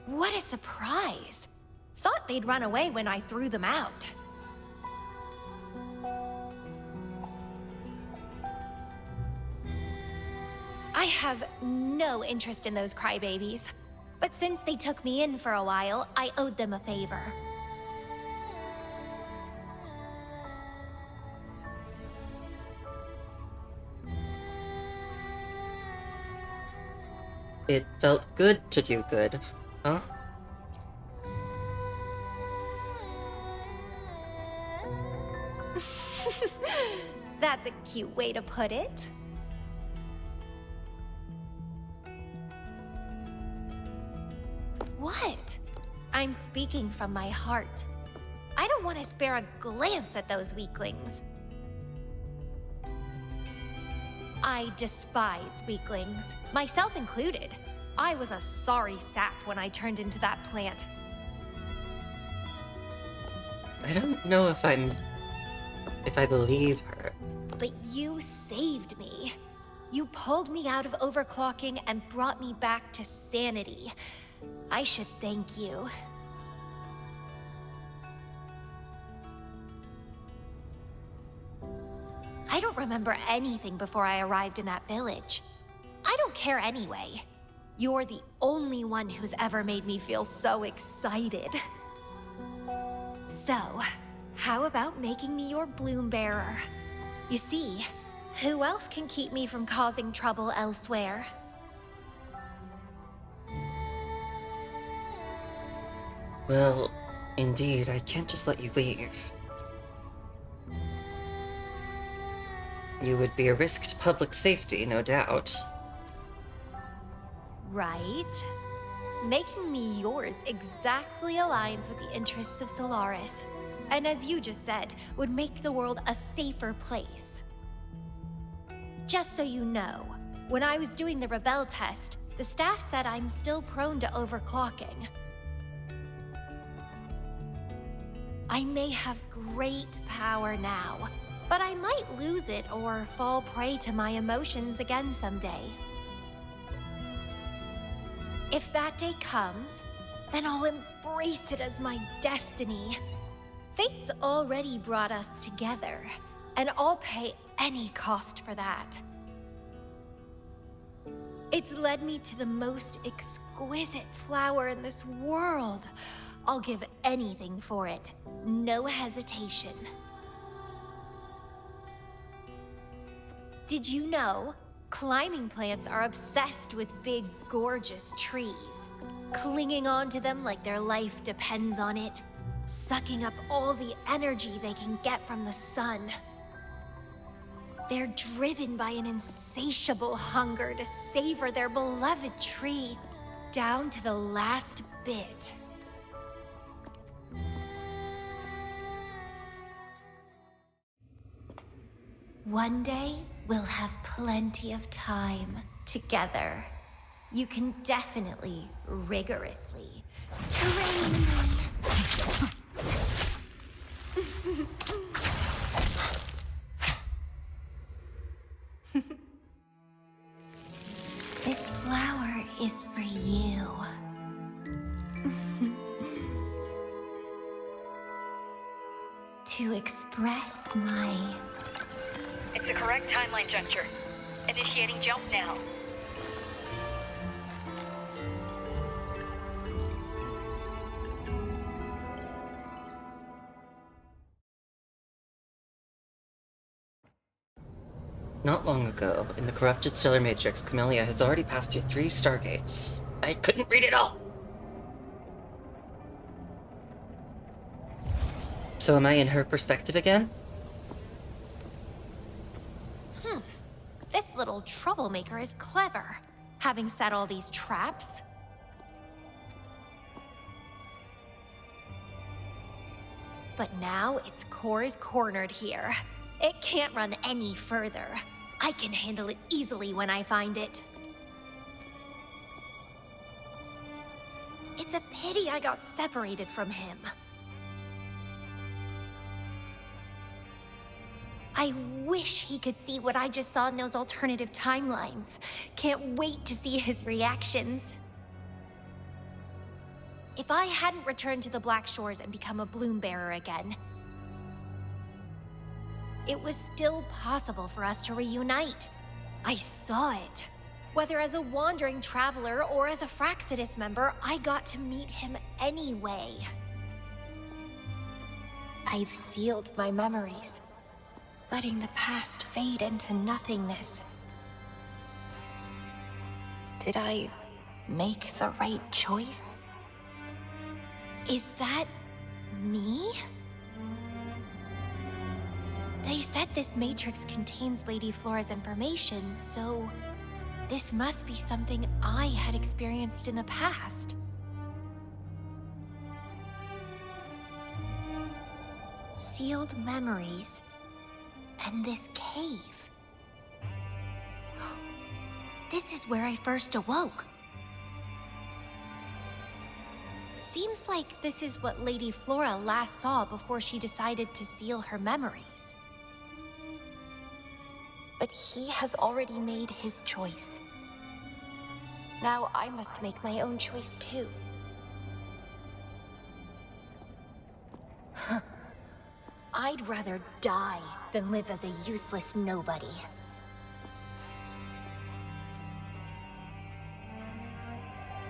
What a surprise! Thought they'd run away when I threw them out. I have no interest in those crybabies. But since they took me in for a while, I owed them a favor. It felt good to do good, huh? That's a cute way to put it. What? I'm speaking from my heart. I don't want to spare a glance at those weaklings. I despise weaklings, myself included. I was a sorry sap when I turned into that plant. I don't know if I believe her. But you saved me. You pulled me out of overclocking and brought me back to sanity. I should thank you. I don't remember anything before I arrived in that village. I don't care anyway. You're the only one who's ever made me feel so excited. So, how about making me your bloom bearer? You see, who else can keep me from causing trouble elsewhere? Well, indeed, I can't just let you leave. You would be a risk to public safety, no doubt. Right? Making me yours exactly aligns with the interests of Solaris. And as you just said, would make the world a safer place. Just so you know, when I was doing the Rebel test, the staff said I'm still prone to overclocking. I may have great power now, but I might lose it or fall prey to my emotions again someday. If that day comes, then I'll embrace it as my destiny. Fate's already brought us together, and I'll pay any cost for that. It's led me to the most exquisite flower in this world. I'll give anything for it, no hesitation. Did you know? Climbing plants are obsessed with big, gorgeous trees, clinging onto them like their life depends on it, sucking up all the energy they can get from the sun. They're driven by an insatiable hunger to savor their beloved tree, down to the last bit. One day, we'll have plenty of time together. You can definitely, rigorously, train me. This flower is for you. To express my... It's the correct timeline juncture. Initiating jump now. Not long ago, in the corrupted stellar matrix, Camellia has already passed through 3 stargates. I couldn't read it all! So am I in her perspective again? This little troublemaker is clever, having set all these traps. But now its core is cornered here. It can't run any further. I can handle it easily when I find it. It's a pity I got separated from him. I wish he could see what I just saw in those alternative timelines. Can't wait to see his reactions. If I hadn't returned to the Black Shores and become a bloom bearer again, it was still possible for us to reunite. I saw it. Whether as a wandering traveler or as a Fraxidus member, I got to meet him anyway. I've sealed my memories, letting the past fade into nothingness. Did I make the right choice? Is that me? They said this matrix contains Lady Flora's information, so this must be something I had experienced in the past. Sealed memories and this cave. This is where I first awoke. Seems like this is what Lady Flora last saw before she decided to seal her memories. But he has already made his choice. Now I must make my own choice too. I'd rather die than live as a useless nobody.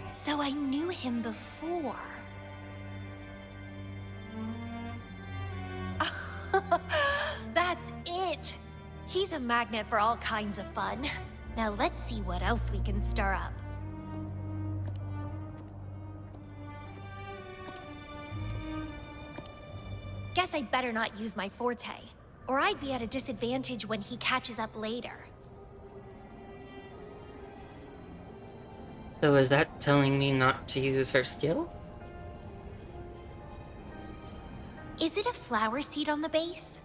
So I knew him before. That's it! He's a magnet for all kinds of fun. Now let's see what else we can stir up. Guess I'd better not use my forte, or I'd be at a disadvantage when he catches up later. So is that telling me not to use her skill? Is it a flower seed on the base?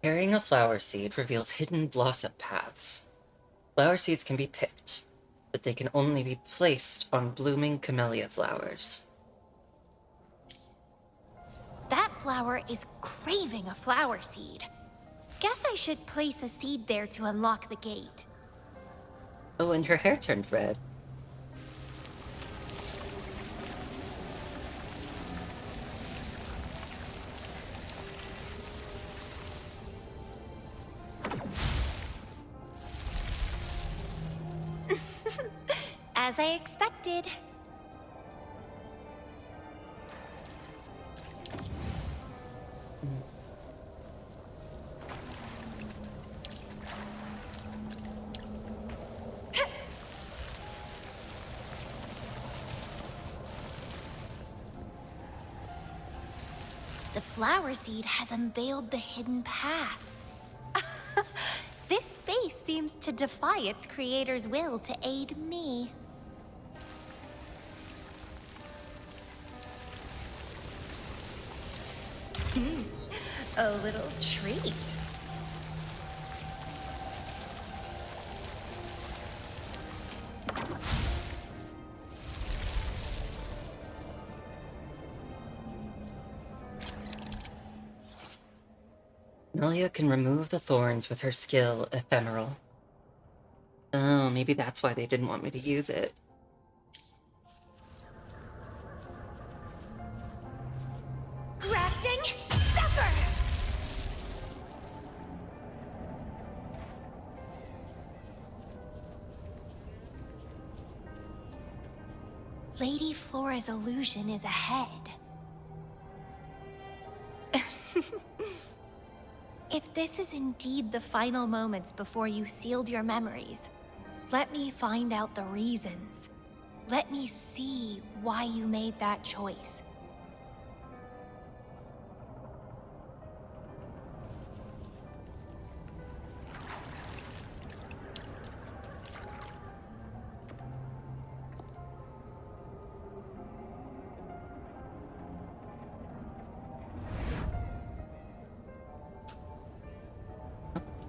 Carrying a flower seed reveals hidden blossom paths. Flower seeds can be picked, but they can only be placed on blooming camellia flowers. That flower is craving a flower seed. Guess I should place a seed there to unlock the gate. Oh, and her hair turned red. As I expected. The flower seed has unveiled the hidden path. This space seems to defy its creator's will to aid me. A little treat. Camellia can remove the thorns with her skill, Ephemeral. Oh, maybe that's why they didn't want me to use it. Grafting Supper! Lady Flora's illusion is ahead. If this is indeed the final moments before you sealed your memories, let me find out the reasons. Let me see why you made that choice.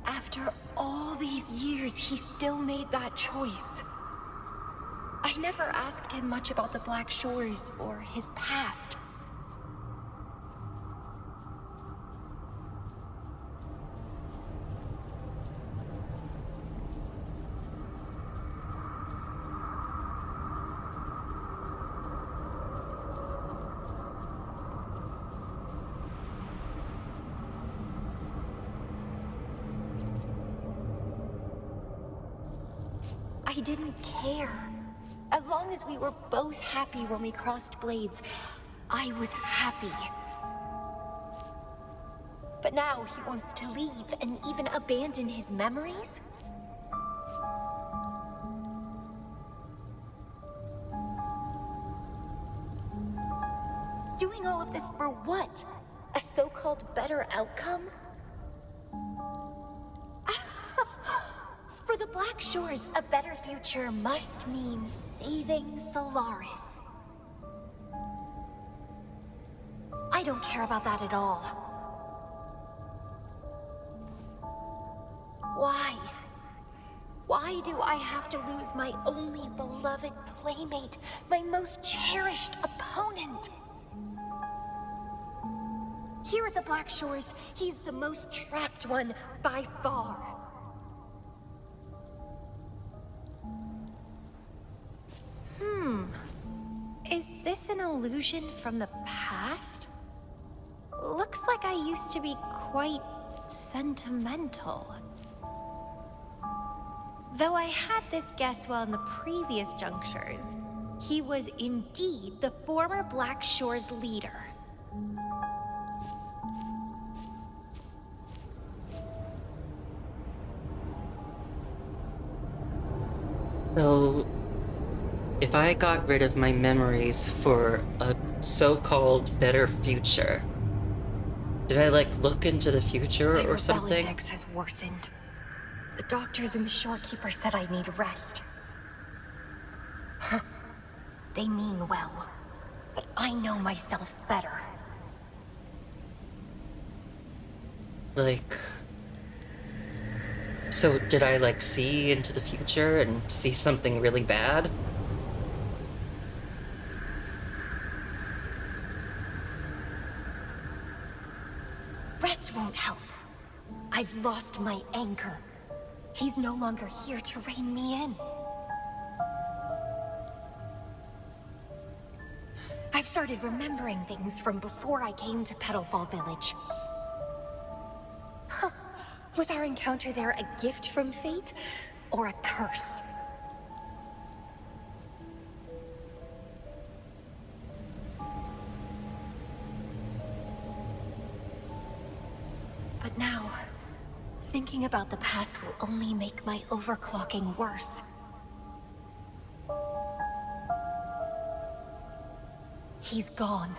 After all these years, he still made that choice. I never asked him much about the Black Shores or his past. I didn't care. As long as we were both happy when we crossed blades, I was happy. But now he wants to leave and even abandon his memories? Doing all of this for what? A so-called better outcome? For the Black Shores, a better future must mean saving Solaris. I don't care about that at all. Why? Why do I have to lose my only beloved playmate, my most cherished opponent? Here at the Black Shores, he's the most trapped one by far. Is this an illusion from the past? Looks like I used to be quite sentimental. Though I had this guess well in the previous junctures, he was indeed the former Black Shores leader. So, if I got rid of my memories for a so-called better future, did I, like, look into the future My or something? Rolodex has worsened. The doctors and the shorekeeper said I need rest. Huh. They mean well, but I know myself better. Like... So, did I, like, see into the future and see something really bad? Rest won't help. I've lost my anchor. He's no longer here to rein me in. I've started remembering things from before I came to Petalfall Village. Huh. Was our encounter there a gift from fate, or a curse? But now, thinking about the past will only make my overclocking worse. He's gone.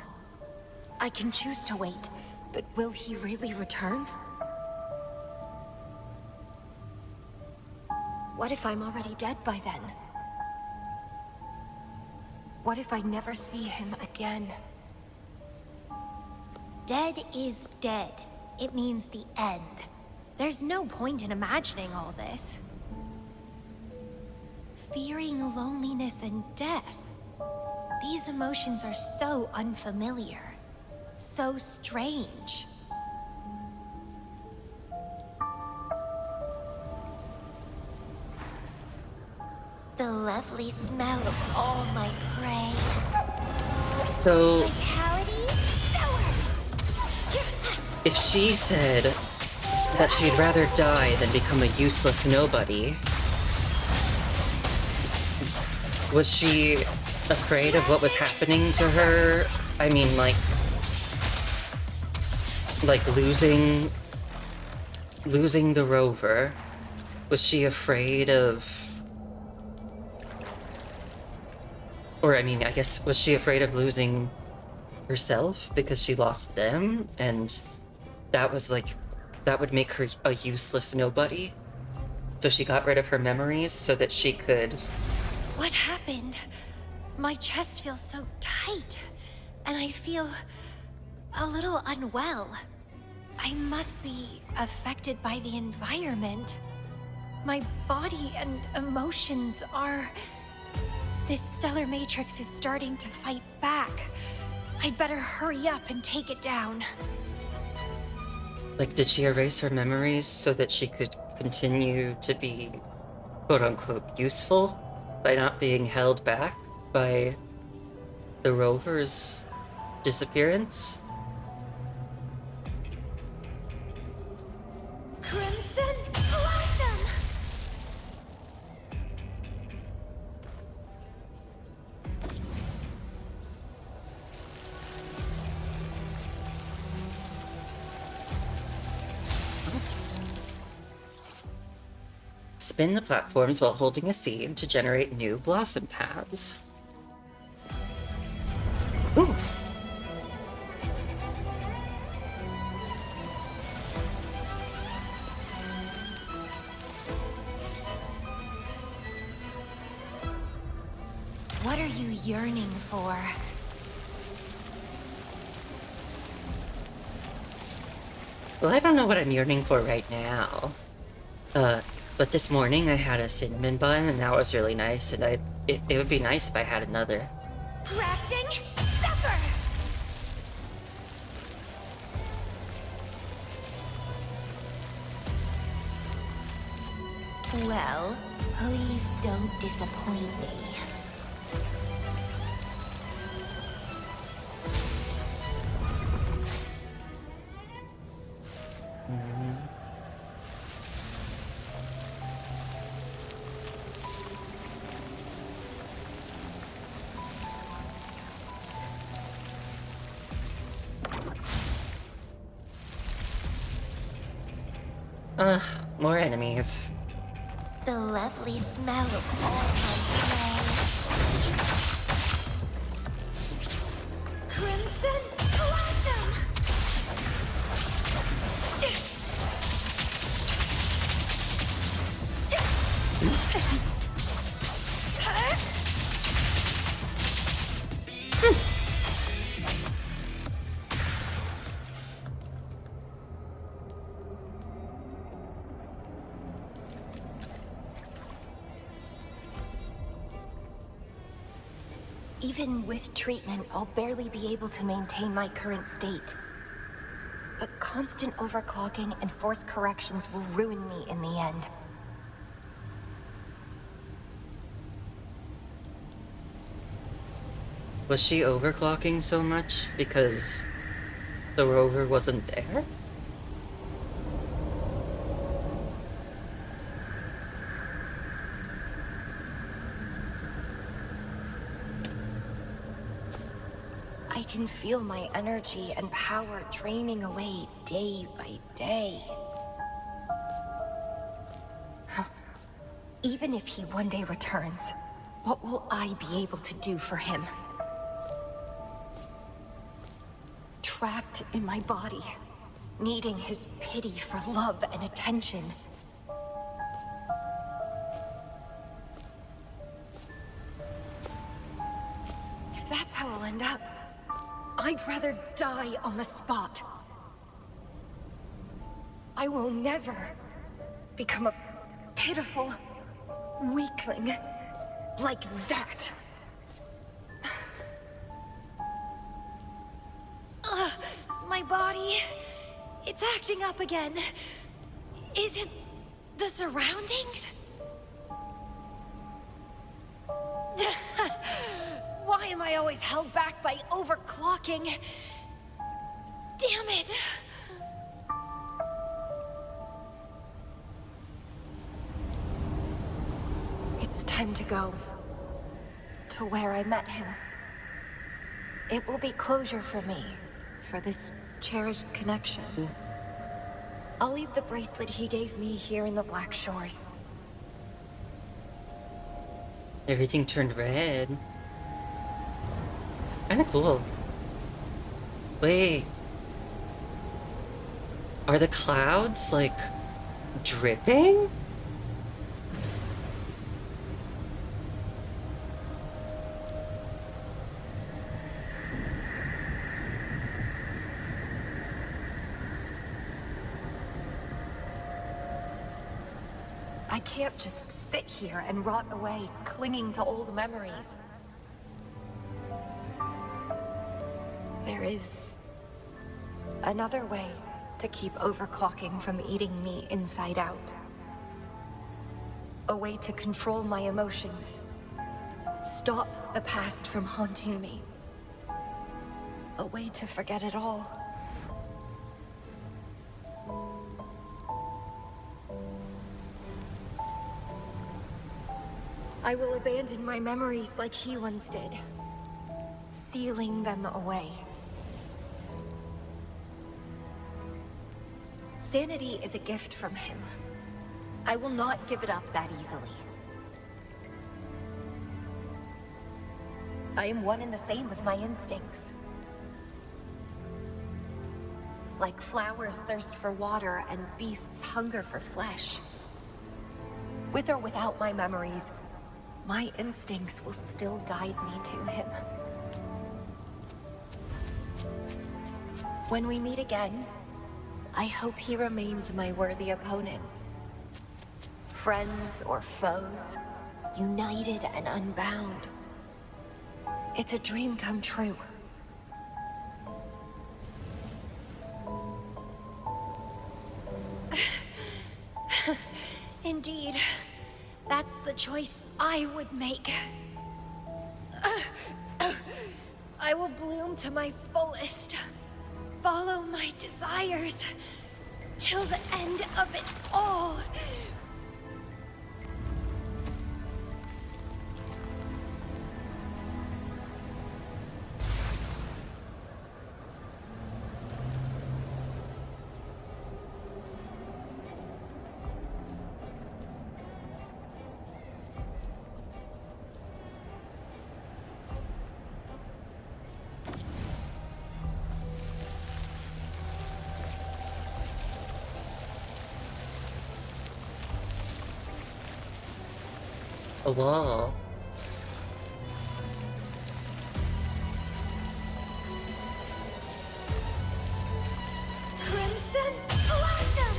I can choose to wait, but will he really return? What if I'm already dead by then? What if I never see him again? Dead is dead. It means the end. There's no point in imagining all this. Fearing loneliness and death. These emotions are so unfamiliar. So strange. The lovely smell of all my prey. So, Vitality, sour! if she said that she'd rather die than become a useless nobody, was she afraid of what was happening to her? I mean, like losing the rover. Was she afraid of... Or, I mean, I guess, was she afraid of losing herself because she lost them? And that was like, that would make her a useless nobody? So she got rid of her memories so that she could... What happened? My chest feels so tight, and I feel a little unwell. I must be affected by the environment. My body and emotions are... This stellar matrix is starting to fight back. I'd better hurry up and take it down. Like, did she erase her memories so that she could continue to be, quote-unquote, useful by not being held back by the rover's disappearance? Crimson Blossom! Spin the platforms while holding a seed to generate new blossom paths. Ooh. What are you yearning for? Well, I don't know what I'm yearning for right now. But this morning I had a cinnamon bun and that was really nice, and it would be nice if I had another. Crafting supper! Well, please don't disappoint me. Ugh, more enemies. The lovely smell of all my prey. Crimson Blossom! Even with treatment, I'll barely be able to maintain my current state. But constant overclocking and forced corrections will ruin me in the end. Was she overclocking so much because the rover wasn't there? I can feel my energy and power draining away day by day. Even if he one day returns, what will I be able to do for him? Trapped in my body, needing his pity for love and attention. If that's how I'll end up, I'd rather die on the spot. I will never become a pitiful weakling like that. My body, it's acting up again. Is it the surroundings? Why am I always held back by overclocking? Damn it! It's time to go. To where I met him. It will be closure for me, for this cherished connection. I'll leave the bracelet he gave me here in the Black Shores. Everything turned red. Kinda cool. Wait. Are the clouds, like, dripping? I can't just sit here and rot away, clinging to old memories. There is another way to keep overclocking from eating me inside out. A way to control my emotions. Stop the past from haunting me. A way to forget it all. I will abandon my memories like he once did, sealing them away. Sanity is a gift from him. I will not give it up that easily. I am one and the same with my instincts. Like flowers thirst for water and beasts hunger for flesh. With or without my memories, my instincts will still guide me to him. When we meet again, I hope he remains my worthy opponent. Friends or foes, united and unbound. It's a dream come true. Indeed, that's the choice I would make. I will bloom to my fullest. Follow my desires till the end of it all. A wall. Crimson Blossom!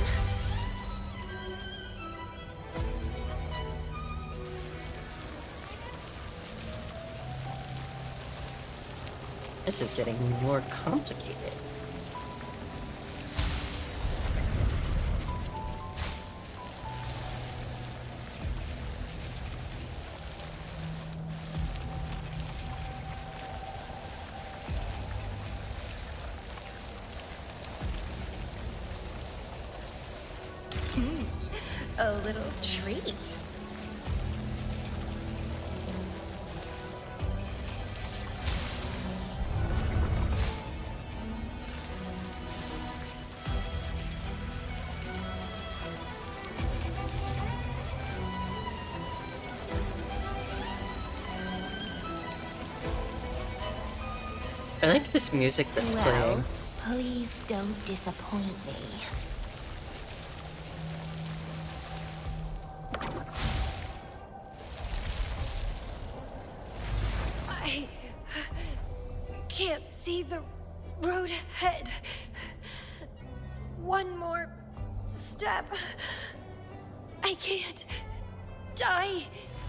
This is getting more complicated. A little treat. I like this music that's playing. Please don't disappoint me. I can't see the road ahead. One more step. I can't die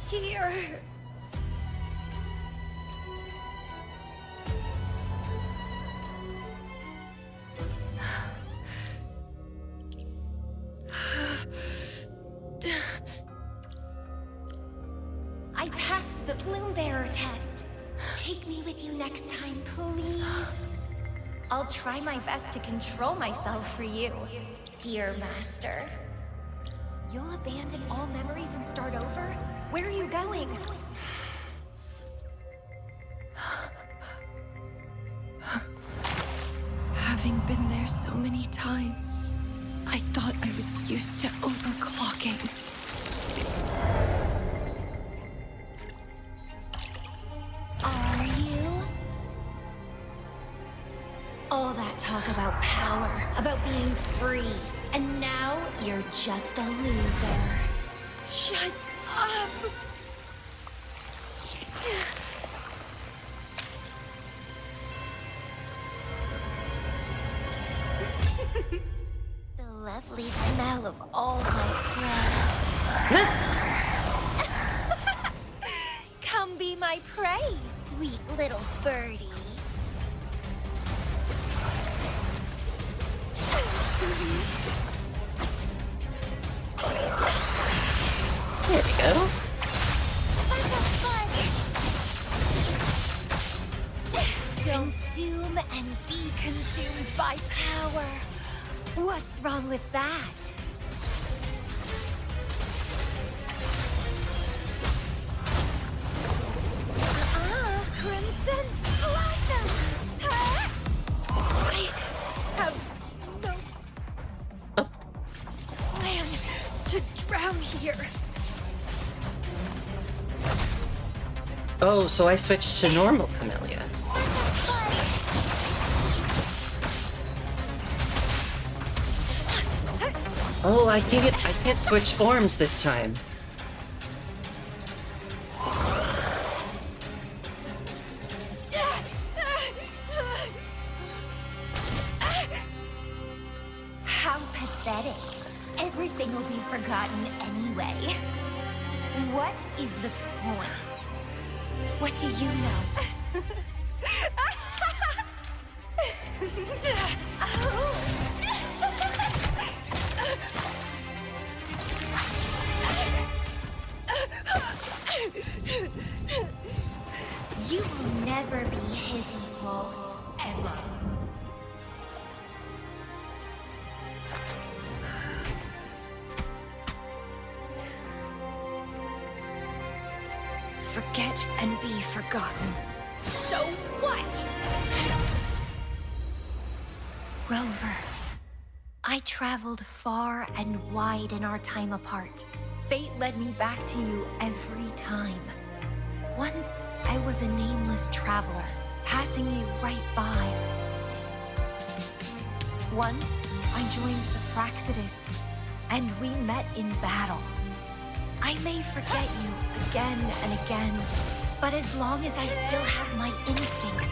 here. I passed the Bloom Bearer test. Take me with you next time, please. I'll try my best to control myself for you, dear master. You'll abandon all memories and start over? Where are you going? Having been there so many times, I thought I was used to overclocking. Are you? All that talk about power, about being free, and now you're just a loser. Shut up! The lovely smell of all my blood. Come be my prey, sweet little birdie. There we go. Consume and be consumed by power. What's wrong with that? Crimson Blossom! Huh? I have no plan to drown here. Oh, so I switched to normal Camellia. Oh, I can't switch forms this time. How pathetic. Everything will be forgotten anyway. What is the point? What do you know? You will never be his equal, ever. Forget and be forgotten. So what? Rover, I traveled far and wide in our time apart. Fate led me back to you every time. Once, I was a nameless traveler, passing you right by. Once, I joined the Fraxidus, and we met in battle. I may forget you again and again, but as long as I still have my instincts,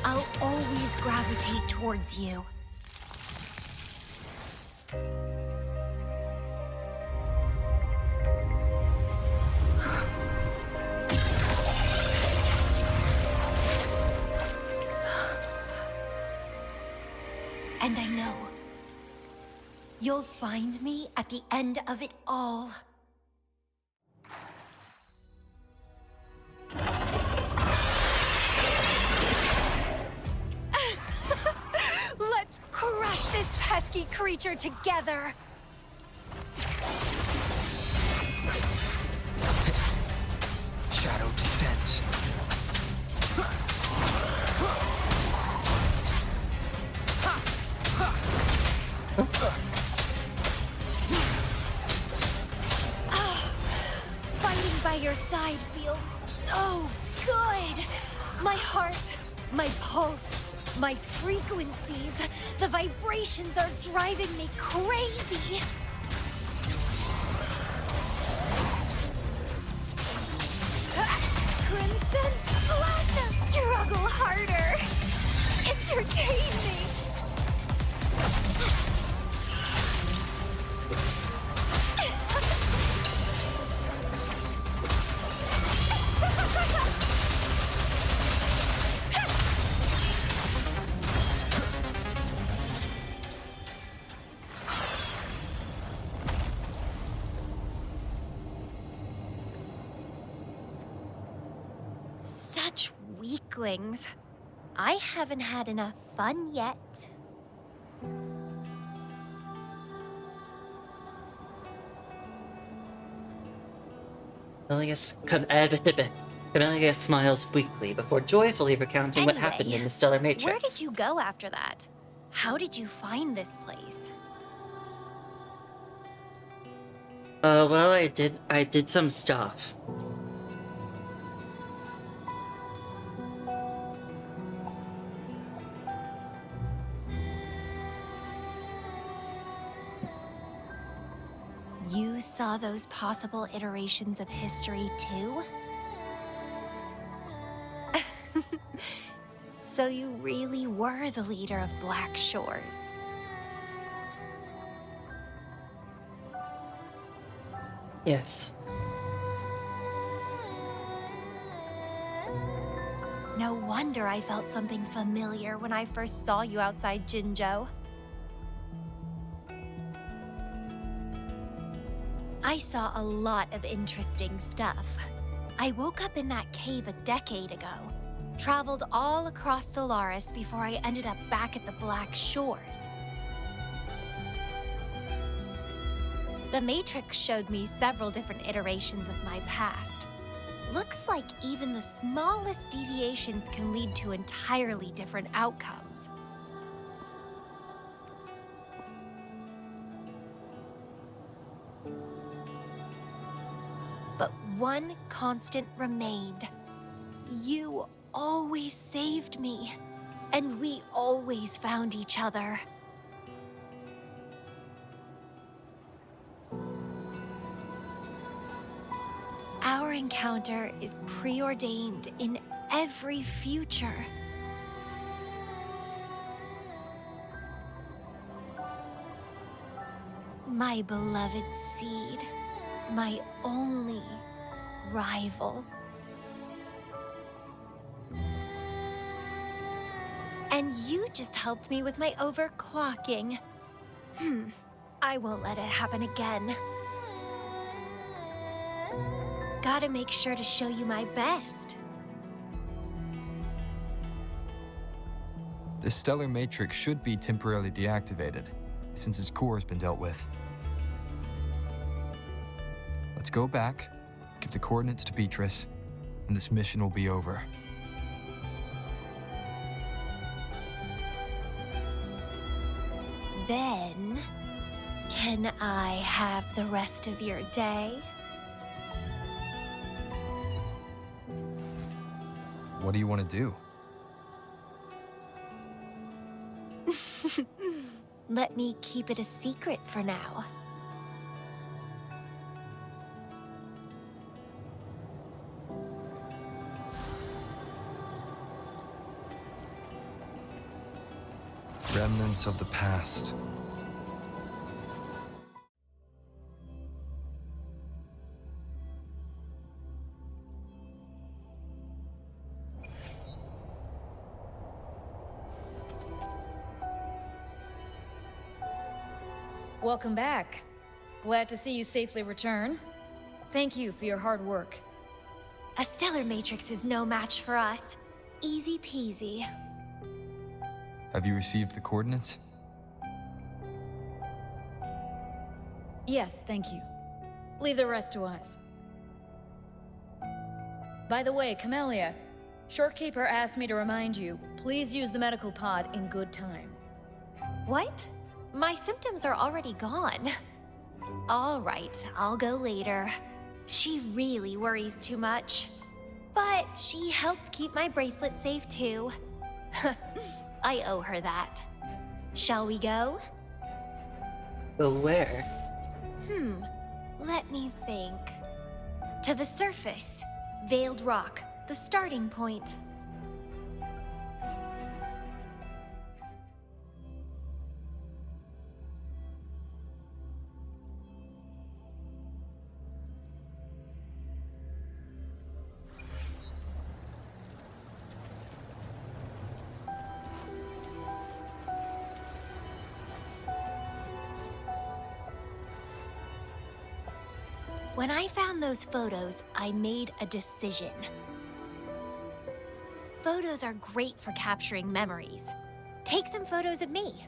I'll always gravitate towards you. And I know you'll find me at the end of it all. Let's crush this pesky creature together! Shadow descends. Fighting by your side feels so good! My heart, my pulse, my frequencies, the vibrations are driving me crazy! Crimson, let's struggle harder! Entertain me! Such weaklings. I haven't had enough fun yet. Camellia smiles weakly before joyfully recounting what happened in the Stellar Matrix. Where did you go after that? How did you find this place? Well, I did some stuff. You saw those possible iterations of history too? So you really were the leader of Black Shores. Yes. No wonder I felt something familiar when I first saw you outside Jinzhou. I saw a lot of interesting stuff. I woke up in that cave a decade ago, traveled all across Solaris before I ended up back at the Black Shores. The Matrix showed me several different iterations of my past. Looks like even the smallest deviations can lead to entirely different outcomes. But one constant remained. You always saved me, and we always found each other. Our encounter is preordained in every future. My beloved seed, my only rival. And you just helped me with my overclocking. I won't let it happen again. Gotta make sure to show you my best. The Stellar Matrix should be temporarily deactivated, since its core has been dealt with. Let's go back, give the coordinates to Beatrice, and this mission will be over. Then, can I have the rest of your day? What do you want to do? Let me keep it a secret for now. Remnants of the past. Welcome back. Glad to see you safely return. Thank you for your hard work. A stellar matrix is no match for us. Easy peasy. Have you received the coordinates? Yes, thank you. Leave the rest to us. By the way, Camellia, Shorekeeper asked me to remind you, please use the medical pod in good time. What? My symptoms are already gone. All right, I'll go later. She really worries too much. But she helped keep my bracelet safe too. I owe her that. Shall we go? Go where? Let me think. To the surface. Veiled Rock, the starting point. When I found those photos, I made a decision. Photos are great for capturing memories. Take some photos of me.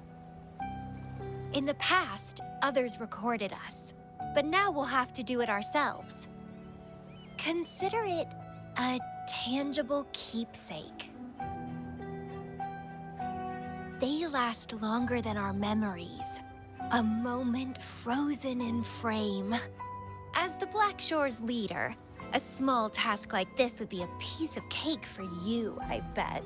In the past, others recorded us, but now we'll have to do it ourselves. Consider it a tangible keepsake. They last longer than our memories. A moment frozen in frame. As the Black Shore's leader, a small task like this would be a piece of cake for you, I bet.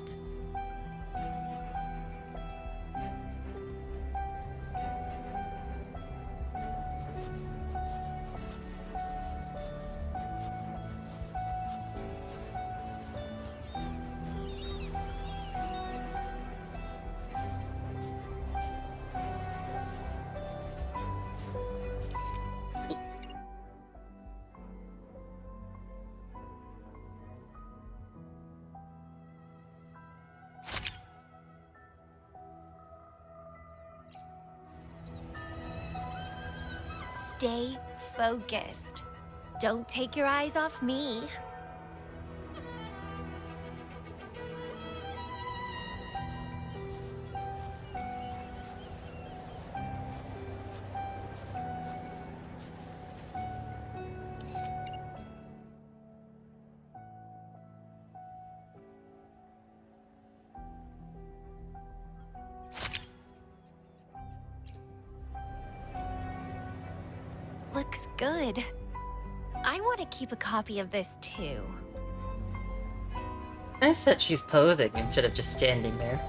Stay focused. Don't take your eyes off me. Looks good. I want to keep a copy of this too. Nice that she's posing instead of just standing there.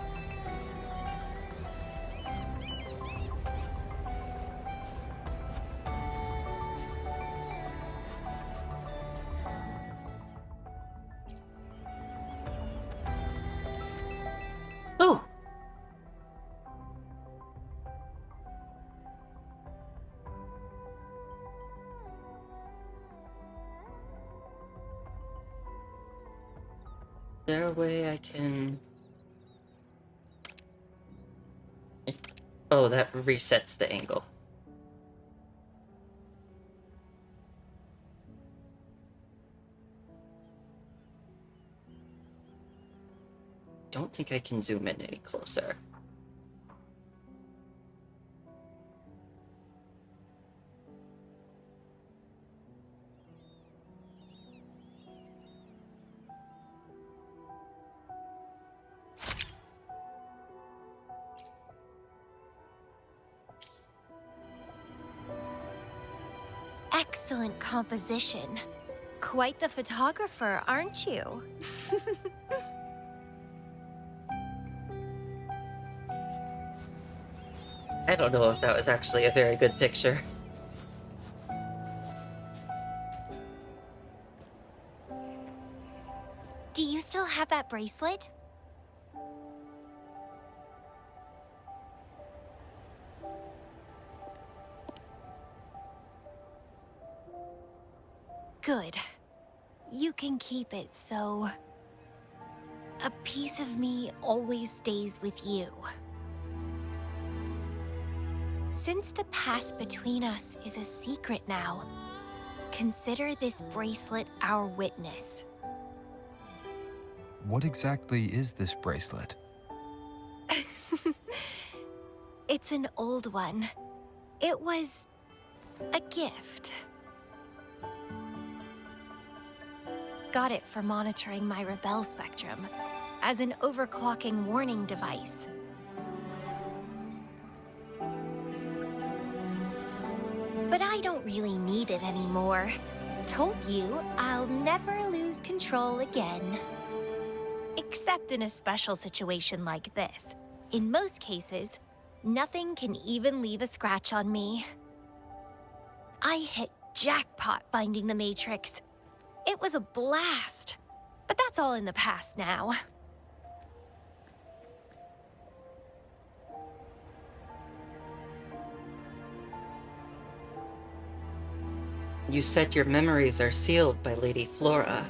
Oh! Is there a way I can... Oh, that resets the angle. Don't think I can zoom in any closer. Excellent composition. Quite the photographer, aren't you? I don't know if that was actually a very good picture. Do you still have that bracelet? Good. You can keep it, so... a piece of me always stays with you. Since the past between us is a secret now, consider this bracelet our witness. What exactly is this bracelet? It's an old one. It was a gift. Got it for monitoring my rebel spectrum as an overclocking warning device. But I don't really need it anymore. Told you I'll never lose control again. Except in a special situation like this. In most cases, nothing can even leave a scratch on me. I hit jackpot finding the Matrix. It was a blast. But that's all in the past now. You said your memories are sealed by Lady Flora.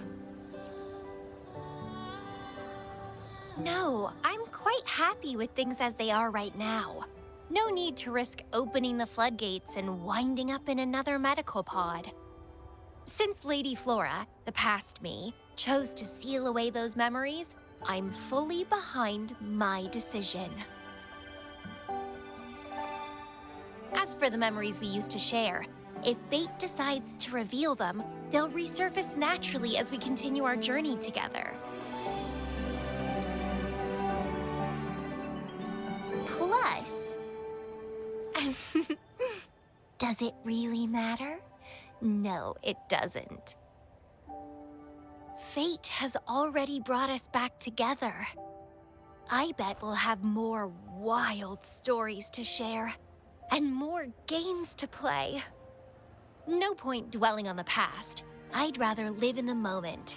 No, I'm quite happy with things as they are right now. No need to risk opening the floodgates and winding up in another medical pod. Since Lady Flora, the past me, chose to seal away those memories, I'm fully behind my decision. As for the memories we used to share, if fate decides to reveal them, they'll resurface naturally as we continue our journey together. Plus, does it really matter? No, it doesn't. Fate has already brought us back together. I bet we'll have more wild stories to share and more games to play. No point dwelling on the past. I'd rather live in the moment.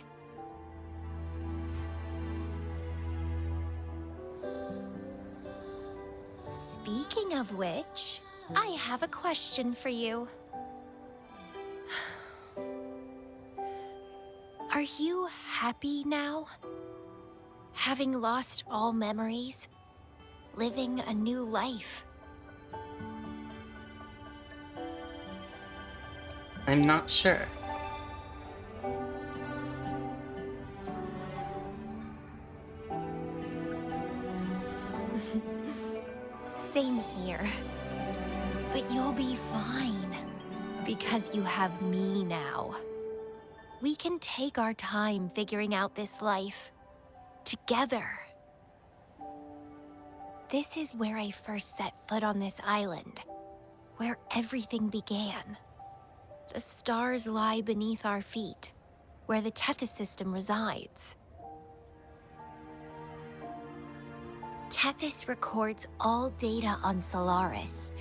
Speaking of which, I have a question for you. Are you happy now? Having lost all memories? Living a new life? I'm not sure. Same here. But you'll be fine, because you have me now. We can take our time figuring out this life, together. This is where I first set foot on this island, where everything began. The stars lie beneath our feet, where the Tethys system resides. Tethys records all data on Solaris,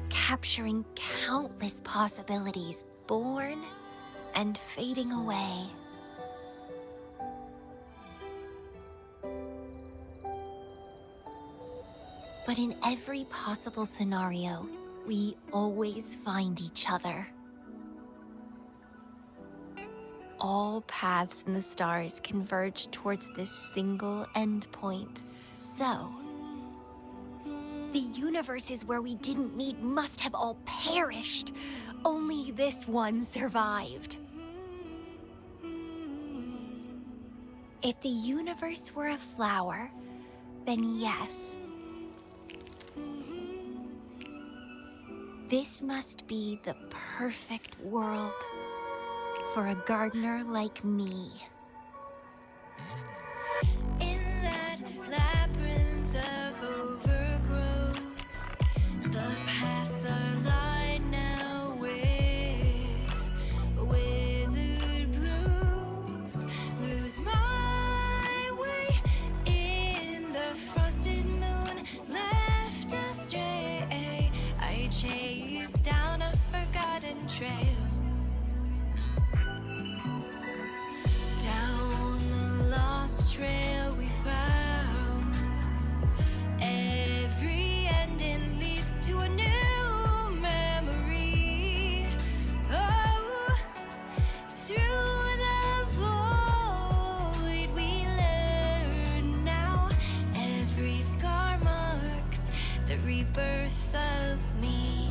capturing countless possibilities born and fading away. But in every possible scenario, we always find each other. All paths in the stars converge towards this single endpoint. So, the universes where we didn't meet must have all perished. Only this one survived. If the universe were a flower, then yes. This must be the perfect world for a gardener like me. In that labyrinth of overgrowth, the paths are lined now with withered blooms. Lose my way in the frosted moon, left astray. I chase down a forgotten trail. Down the lost trail we found. Every ending leads to a new memory. Oh, through the void we learn now. Every scar marks the rebirth of me.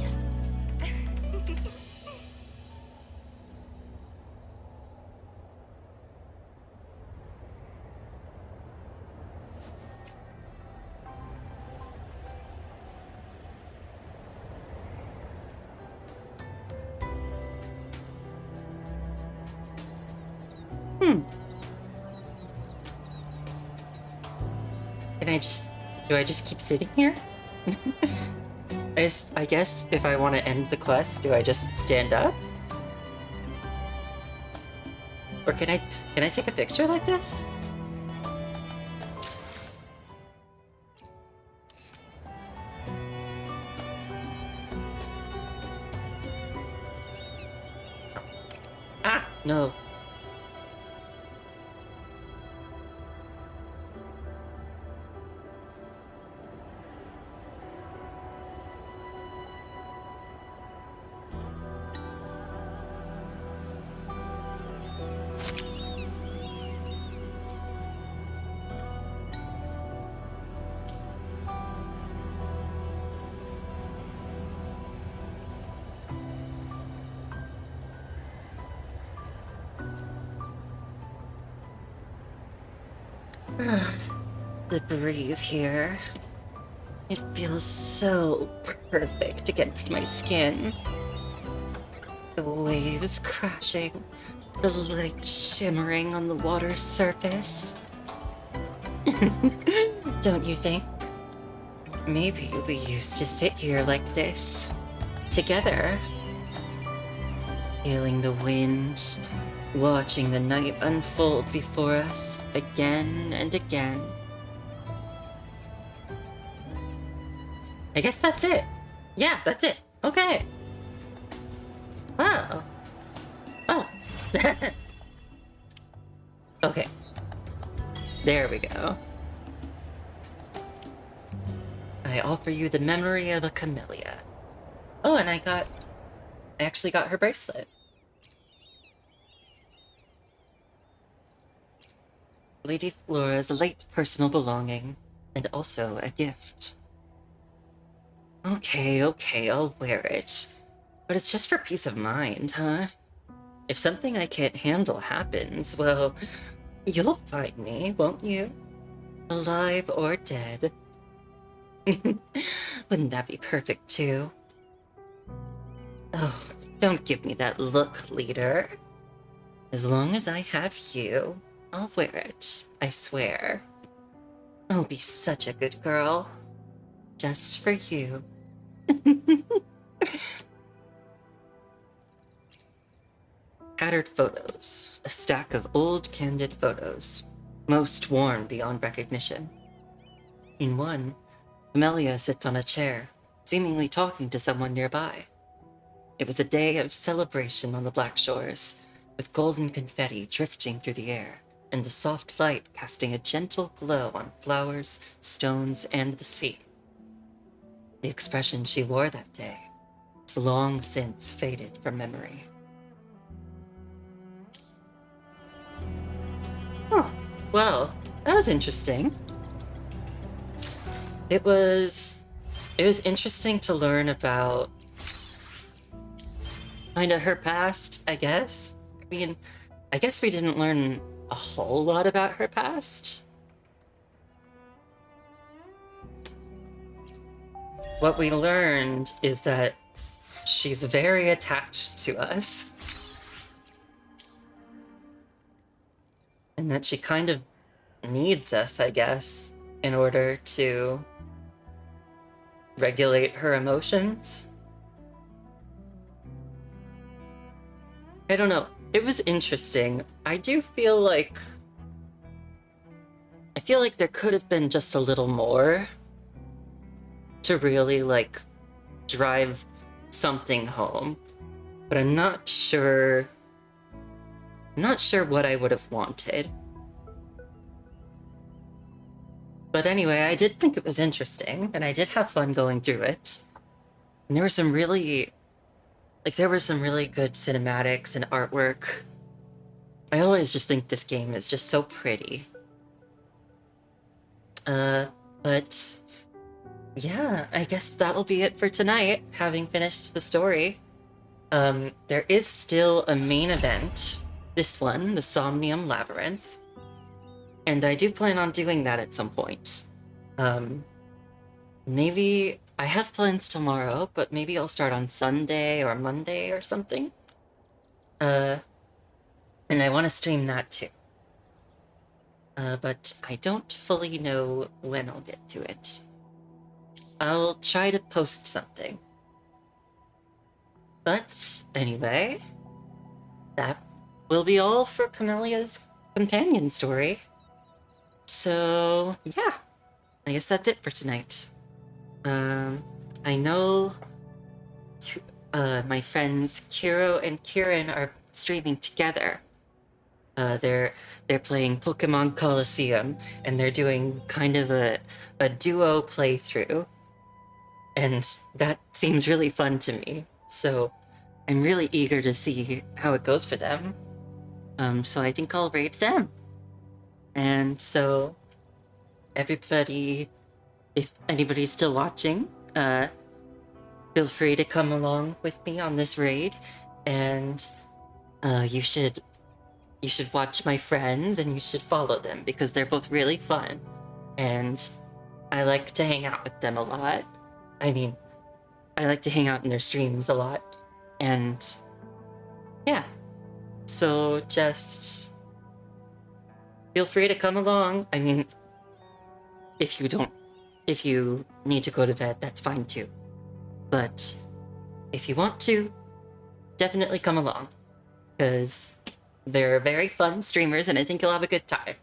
Do I just keep sitting here? I guess if I want to end the quest, do I just stand up? Or can I take a picture like this? Ah, no. The breeze here. It feels so perfect against my skin. The waves crashing, the light shimmering on the water's surface. Don't you think? Maybe we used to sit here like this, together. Feeling the wind, watching the night unfold before us again and again. I guess that's it. Yeah, that's it. Okay. Wow. Oh. Okay. There we go. I offer you the memory of a camellia. Oh, and I actually got her bracelet. Lady Flora's late personal belonging, and also a gift. Okay, I'll wear it. But it's just for peace of mind, huh? If something I can't handle happens, well, you'll find me, won't you? Alive or dead. Wouldn't that be perfect, too? Oh, don't give me that look, leader. As long as I have you, I'll wear it, I swear. I'll be such a good girl. Just for you. Tattered photos. A stack of old candid photos. Most worn beyond recognition. In one, Amelia sits on a chair, seemingly talking to someone nearby. It was a day of celebration on the Black Shores, with golden confetti drifting through the air, and the soft light casting a gentle glow on flowers, stones, and the sea. The expression she wore that day has long since faded from memory. Oh, well, that was interesting. It was interesting to learn about kind of her past, I guess. I mean, I guess we didn't learn a whole lot about her past. What we learned is that she's very attached to us. And that she kind of needs us, I guess, in order to regulate her emotions. I don't know. It was interesting. I feel like there could have been just a little more to really, like, drive something home. But I'm not sure what I would have wanted. But anyway, I did think it was interesting, and I did have fun going through it. And there were some really good cinematics and artwork. I always just think this game is just so pretty. But yeah, I guess that'll be it for tonight, having finished the story. There is still a main event. This one, the Somnium Labyrinth. And I do plan on doing that at some point. Maybe I have plans tomorrow, but maybe I'll start on Sunday or Monday or something. And I want to stream that too. but I don't fully know when I'll get to it. I'll try to post something. But anyway, that will be all for Camellia's companion story. So, yeah, I guess that's it for tonight. I know my friends Kiro and Kieran are streaming together. They're playing Pokemon Coliseum, and they're doing kind of a duo playthrough, and that seems really fun to me. So I'm really eager to see how it goes for them. So I think I'll raid them. And so everybody, if anybody's still watching, feel free to come along with me on this raid, and you should watch my friends and you should follow them because they're both really fun, and I like to hang out with them a lot. I mean, I like to hang out in their streams a lot, and yeah, so just feel free to come along. I mean, if you need to go to bed, that's fine too. But if you want to, definitely come along, because they're very fun streamers and I think you'll have a good time.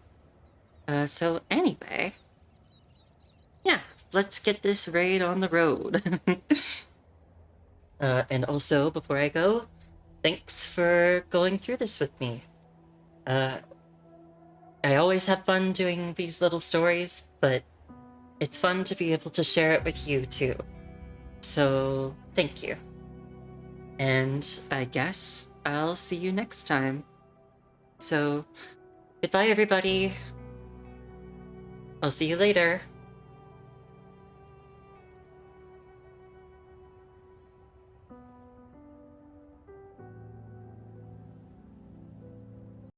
So anyway, yeah, let's get this raid on the road. And also, before I go, thanks for going through this with me. I always have fun doing these little stories, but it's fun to be able to share it with you too. So, thank you. And I guess I'll see you next time. So, goodbye everybody. I'll see you later.